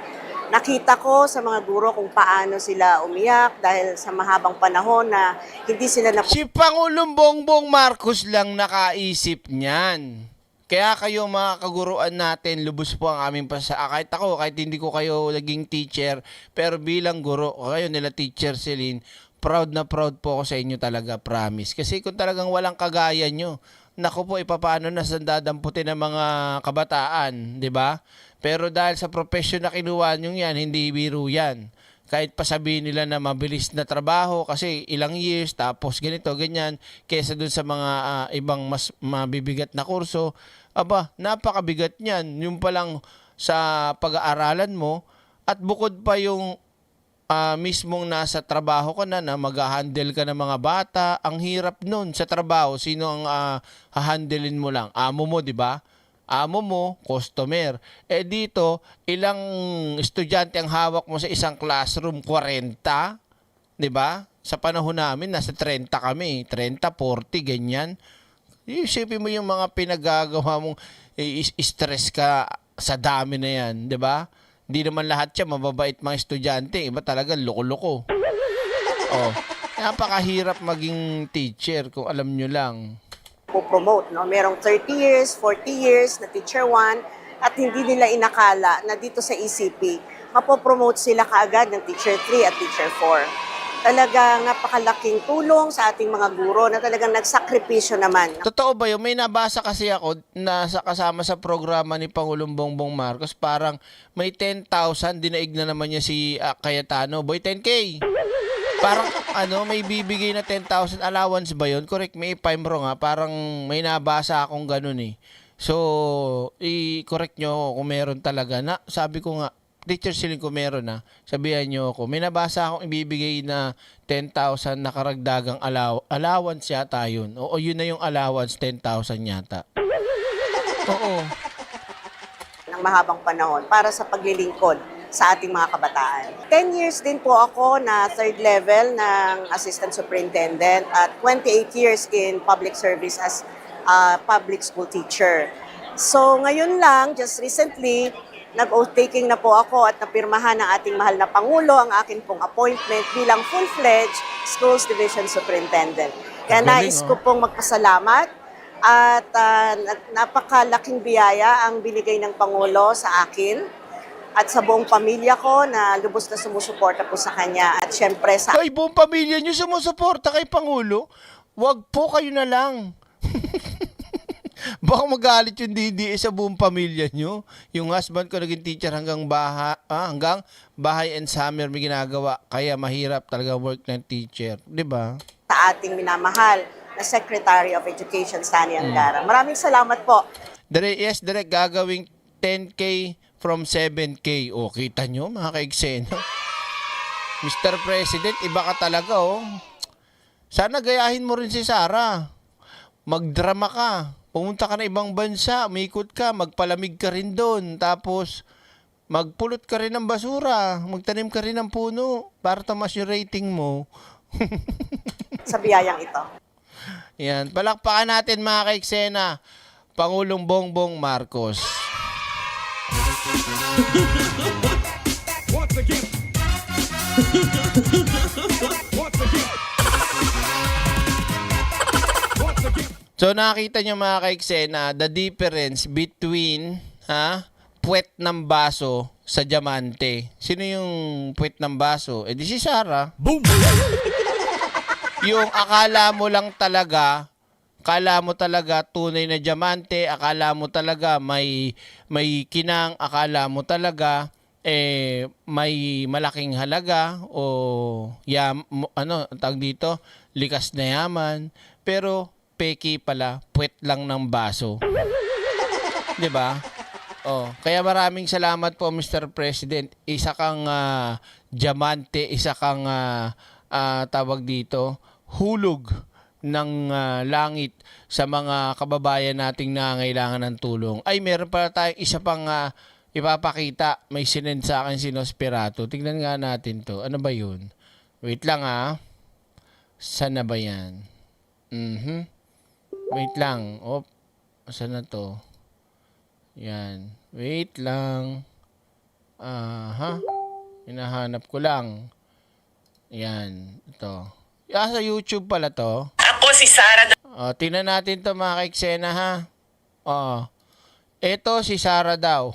Nakita ko sa mga guro kung paano sila umiyak dahil sa mahabang panahon na hindi sila Si Pangulong Bongbong Marcos lang nakaisip niyan. Kaya kayo mga kaguruan natin, lubos po ang aming kahit ako, kahit hindi ko kayo naging teacher, pero bilang guro, kayo nila Teacher Celine, proud na proud po ako sa inyo talaga, promise. Kasi kung talagang walang kagaya nyo, naku po, paano na sandadamputin ng mga kabataan, di ba? Pero dahil sa profession na kinuha nyo yan, hindi biro yan. Kahit pa sabihin nila na mabilis na trabaho kasi ilang years, tapos ganito, ganyan, kesa dun sa mga ibang mas mabibigat na kurso, aba, napakabigat niyan. Yung palang sa pag-aaralan mo, at bukod pa yung mismong nasa trabaho ka na mag-handle ka ng mga bata, ang hirap nun sa trabaho. Sino ang hahandelin mo lang? Amo mo, di ba? Amo mo, customer. Dito, ilang estudyante ang hawak mo sa isang classroom? 40, di ba? Sa panahon namin, nasa 30 kami. 30, 40, ganyan. Isipin mo yung mga pinagagawa mong stress ka sa dami na yan, di ba? Hindi naman lahat siya mababait mga estudyante. Iba talaga loko-loko. Napakahirap maging teacher kung alam nyo lang. promote, no? Merong 30 years, 40 years na teacher 1 at hindi nila inakala na dito sa ECP, mapopromote sila kaagad ng teacher 3 at teacher 4. Talagang napakalaking tulong sa ating mga guro na talagang nagsakripisyo naman. Totoo ba yun? May nabasa kasi ako na kasama sa programa ni Pangulong Bongbong Marcos, parang may 10,000, dinaig na naman niya si Cayetano. Boy, 10K! Parang may bibigay na 10,000 allowance ba yun? Correct me if I'm wrong ha. Parang may nabasa akong ganun eh. So, i-correct nyo ako kung meron talaga na. Sabi ko nga, Teacher Celine, kung meron na, sabihan nyo ako. May nabasa akong ibibigay na 10,000 na karagdagang allowance yata yun. Oo, yun na yung allowance, 10,000 yata. Oo. Ng mahabang panahon para sa paglilingkod sa ating mga kabataan. 10 years din po ako na third level ng assistant superintendent at 28 years in public service as public school teacher. So ngayon lang, just recently, nag-oath taking na po ako at napirmahan ng ating mahal na Pangulo ang akin pong appointment bilang full-fledged Schools Division Superintendent. Kaya nais ko pong magpasalamat at napakalaking biyaya ang binigay ng Pangulo sa akin at sa buong pamilya ko na lubos na sumusuporta po sa kanya at syempre sa... Ay, buong pamilya niyo sumusuporta kay Pangulo? Wag po, kayo na lang. Baka magalit yung DDE sa buong pamilya nyo. Yung husband ko naging teacher hanggang bahay and summer may ginagawa. Kaya mahirap talaga work ng teacher. Diba? Sa ating minamahal na Secretary of Education, Sani Angara. Maraming salamat po. Yes, direct gagawing 10K from 7K. O, kita nyo mga ka-eksena. Mr. President, iba ka talaga oh. Sana gayahin mo rin si Sarah. Magdrama ka. Pumunta ka na ibang bansa, umikot ka, magpalamig ka rin doon, tapos magpulot ka rin ng basura, magtanim ka rin ng puno para tamas yung rating mo. sa biyayang ito. Yan. Palakpakan natin mga ka-eksena, Pangulong Bongbong Marcos. So nakita nyo mga ka-eksena, the difference between puwet ng baso sa diamante. Sino yung puwet ng baso? Eh di si Sarah. Boom! Yung akala mo talaga tunay na diamante, akala mo talaga may kinang, akala mo talaga may malaking halaga o tawag dito, likas na yaman, pero peki pala, puwet lang ng baso. 'Di ba? Kaya maraming salamat po Mr. President. Isa kang diamante, isa kang tawag dito, hulog ng langit sa mga kababayan nating nangangailangan ng tulong. Ay, meron pala tayong isa pang ipapakita. May sinend sa akin si Nosferatu. Tingnan nga natin to. Ano ba yun? Wait lang Saan na ba yan? Wait lang. Saan na to? Yan. Wait lang. Hinahanap ko lang. Yan. Ito. Sa YouTube pala to. Ako si Sarah. Tingnan natin to mga ka-eksena Ito si Sarah daw.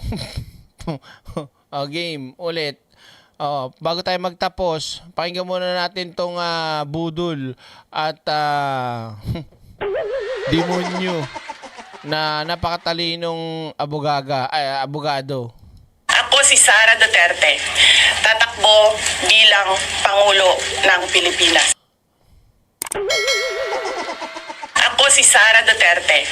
Game. Ulit. Bago tayo magtapos, pakinggan muna natin tong budol at demonyo na napakatalinong abogado. Ako si Sara Duterte. Tatakbo bilang Pangulo ng Pilipinas. Ako si Sara Duterte.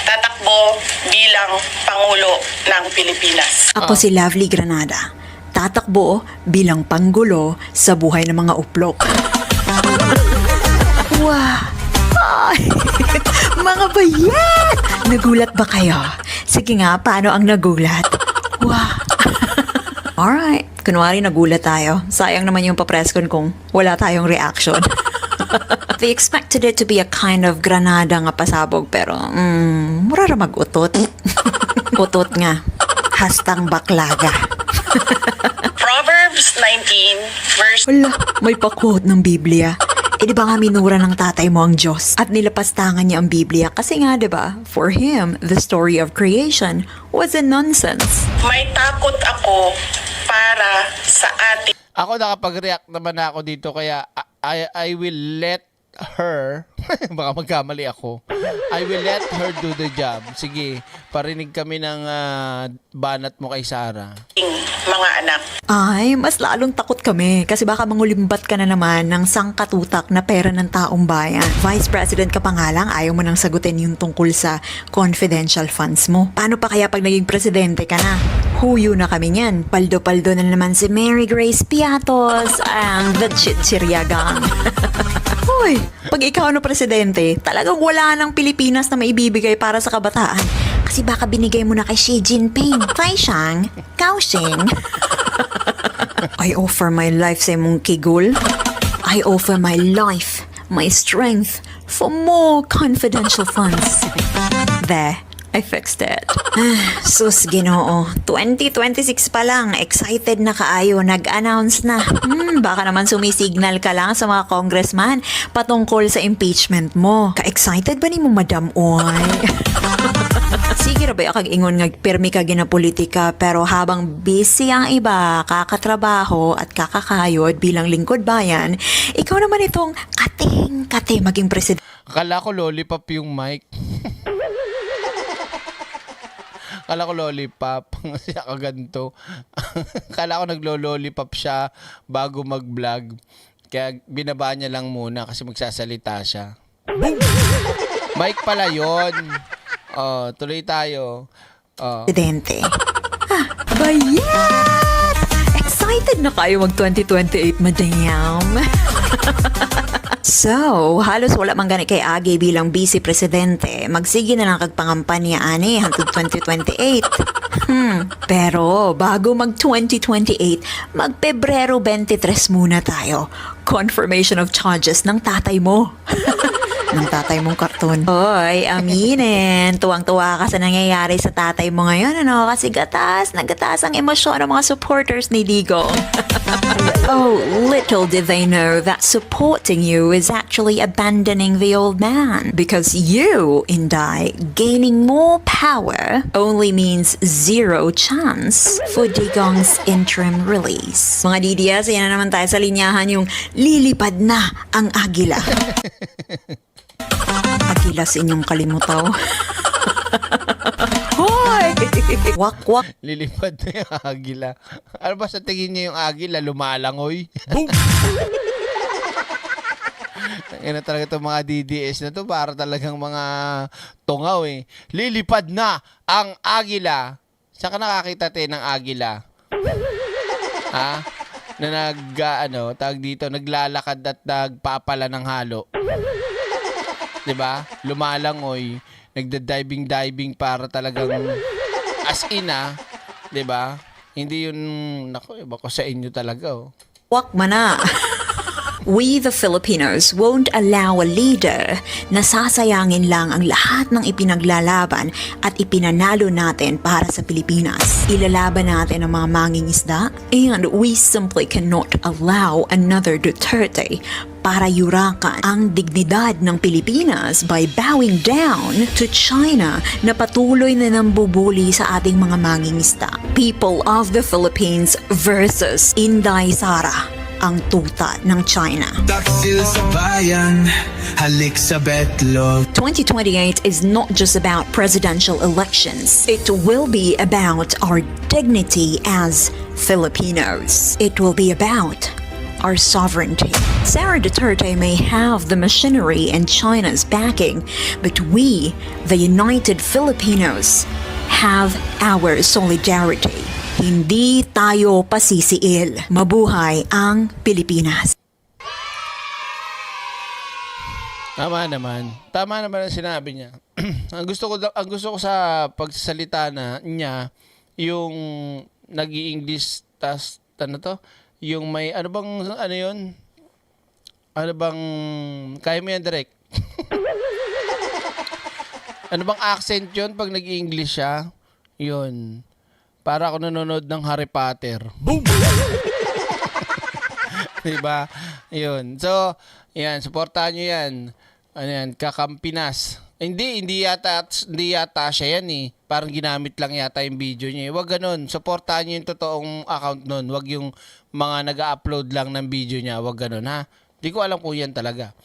Tatakbo bilang Pangulo ng Pilipinas. Ako si Lovely Granada. Tatakbo bilang Pangulo sa buhay ng mga uplok. Wow! Ay, mga bayan! Nagulat ba kayo? Sige nga, paano ang nagulat? Wow! Alright, kunwari nagulat tayo. Sayang naman yung papreskon kung wala tayong reaction. They expected it to be a kind of Granada nga pasabog pero mura ra mag-utot. Utot nga. Hastang baklaga. Proverbs 19 verse... Wala, may pa-quote ng Biblia. Di ba nga minura ng tatay mo ang Diyos at nilapastangan niya ang Biblia kasi nga, di ba, for him, the story of creation was a nonsense. May takot ako para sa ating... Ako nakapag-react naman ako dito kaya I will let her, baka magkamali ako, I will let her do the job. Sige, parinig kami ng banat mo kay Sarah. Mga anak. Ay, mas lalong takot kami kasi baka mangulimbat ka na naman ng sangkatutak na pera ng taong bayan. Vice President ka pa nga lang, ayaw mo nang sagutin yung tungkol sa confidential funds mo. Paano pa kaya pag naging presidente ka na? Huyo na kami niyan. Paldo-paldo na naman si Mary Grace Piatos and the Chichirya Gang. Hoy, pag ikaw na presidente, talagang wala ng Pilipinas na maibibigay para sa kabataan. Kasi baka binigay mo na kay Xi Jinping, Taishang, Kaohsiung. I offer my life sa mong kigul. I offer my life, my strength, for more confidential funds. There, I fixed it. Sus, Ginoo. 2026 pa lang, excited na kaayo, nag-announce na. Baka naman sumisignal ka lang sa mga congressman patungkol sa impeachment mo. Ka-excited ba ni mo, Madam Oy? Sige ra ba kag-ingon nga permi ka ginapolitika pero habang busy ang iba, kakatrabaho at kakakayod bilang lingkod bayan, ikaw naman itong kating-kate maging presidente. Akala ko lollipop yung mic. Akala ko lollipop. Siya kaganto. Akala ko naglo-lollipop siya bago mag-vlog. Kaya binaba niya lang muna kasi magsasalita siya. Mic pala yun. Tuloy tayo. Presidente. Bayan! Excited na kayo mag 2028, madam. So, halos wala man gani kay Agi bilang vice presidente. Magsige na lang kagpangampanya ani hangtod 2028. Pero bago mag-2028, mag-Pebrero 23 muna tayo. Confirmation of charges ng tatay mo. Ng tatay mong karton. Hoy, aminin. Tuwang-tuwa ka sa nangyayari sa tatay mo ngayon, ano? Kasi nagatas ang emosyon ng mga supporters ni Digo. Oh, little did they know that supporting you is actually abandoning the old man. Because you, Inday, gaining more power only means zero chance for Digong's interim release. Mga Didias, yan na naman tayo sa linyahan yung lilipad na ang agila. Agila sa inyong kalimutaw. Hoy! Wak-wak. Lilipad na yung agila. Ano ba sa tingin niya yung agila? Lumalangoy? Boom! Yan na talaga itong mga DDS na to. Para talagang mga tungaw eh. Lilipad na ang agila. Saan ka nakakita tayo ng agila? Ha? Na tag dito, naglalakad at nagpapala ng halo. 'Di ba? Lumalangoy, nagda-diving para talagang as in 'di ba? Hindi yun iba ko sa inyo talaga Wak mana. We the Filipinos won't allow a leader na sasayangin lang ang lahat ng ipinaglalaban at ipinanalo natin para sa Pilipinas. Ilalaban natin ang mga mangingisda, and we simply cannot allow another Duterte para yurakan ang dignidad ng Pilipinas by bowing down to China na patuloy na nambubuli sa ating mga mangingisda. People of the Philippines versus Inday Sara, ang tuta ng China. Taksil sa bayan, halik sa betlog. 2028 is not just about presidential elections. It will be about our dignity as Filipinos. It will be about our sovereignty. Sara Duterte may have the machinery and China's backing, but we, the United Filipinos, have our solidarity. Hindi tayo pasisiil. Mabuhay ang Pilipinas. Tama naman ang sinabi niya. ang gusto ko sa pagsasalita niya yung nag-i-English yung may ano yun? Ano bang kaya mo yan direct? Ano bang accent yun pag nag-i-English siya? Yun. Para ako nanonood ng Harry Potter. Boom! Diba? Yun. So, yan. Supportahan nyo yan. Ano yan? Kakampinas. Hindi yata siya yan eh. Parang ginamit lang yata yung video niya. Huwag ganun. Supportahan nyo yung totoong account nun. Huwag yung mga nag-upload lang ng video niya. Huwag ganun ha. Di ko alam kung yan talaga.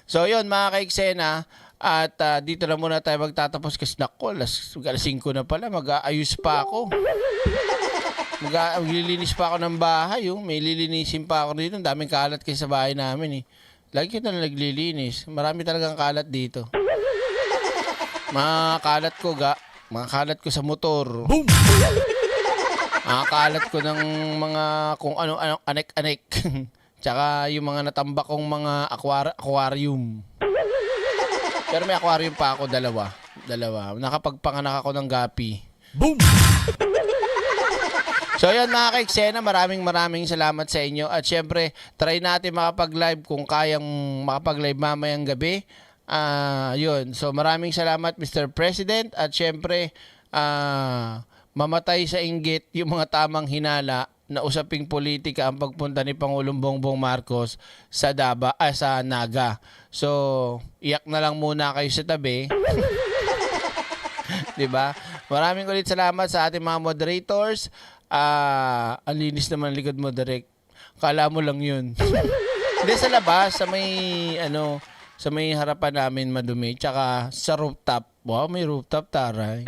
So, yun mga kaiksena. At dito na muna tayo magtatapos kasi nako, alas 5 na pala, mag-aayos pa ako. Maglilinis pa ako ng bahay. May lilinisin pa ako dito. Daming kalat kasi sa bahay namin eh. Lagi kita na naglilinis. Marami talagang kalat dito. Mga kalat ko sa motor. Boom! Mga kalat ko ng mga kung ano anek-anek. Tsaka yung mga natambak kong mga aquarium. Pero may aquarium pa ako, dalawa. Nakapagpanganak ako ng gapi. Boom! So yun mga kaiksena, maraming salamat sa inyo. At syempre, try natin makapag-live kung kayang makapag-live mamayang gabi. Yun. So maraming salamat Mr. President. At syempre, mamatay sa inggit yung mga tamang hinala na usaping politika ang pagpunta ni Pangulong Bongbong Marcos sa sa Naga. So, iyak na lang muna kayo sa tabi. 'Di ba? Maraming ulit salamat sa ating mga moderators. Ang linis naman likod mo, direct. Kala mo lang 'yun. Hindi, sa labas, sa may harapan namin madumi, tsaka sa rooftop. Wow, may rooftop, taray.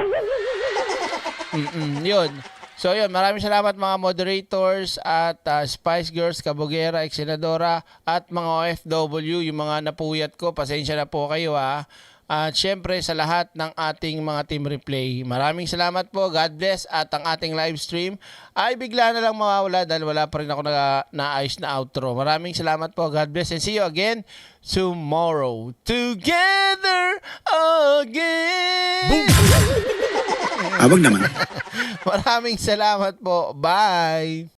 Yun. So yun, maraming salamat mga moderators at Spice Girls, Kabugera, Exenadora at mga OFW, yung mga napuyat ko, pasensya na po kayo ha. At syempre sa lahat ng ating mga team replay, maraming salamat po, God bless. At ang ating live stream ay bigla na lang mawawala dahil wala pa rin ako naayos na outro. Maraming salamat po, God bless, and see you again tomorrow. Together again! Boom! Wag naman. Maraming salamat po. Bye!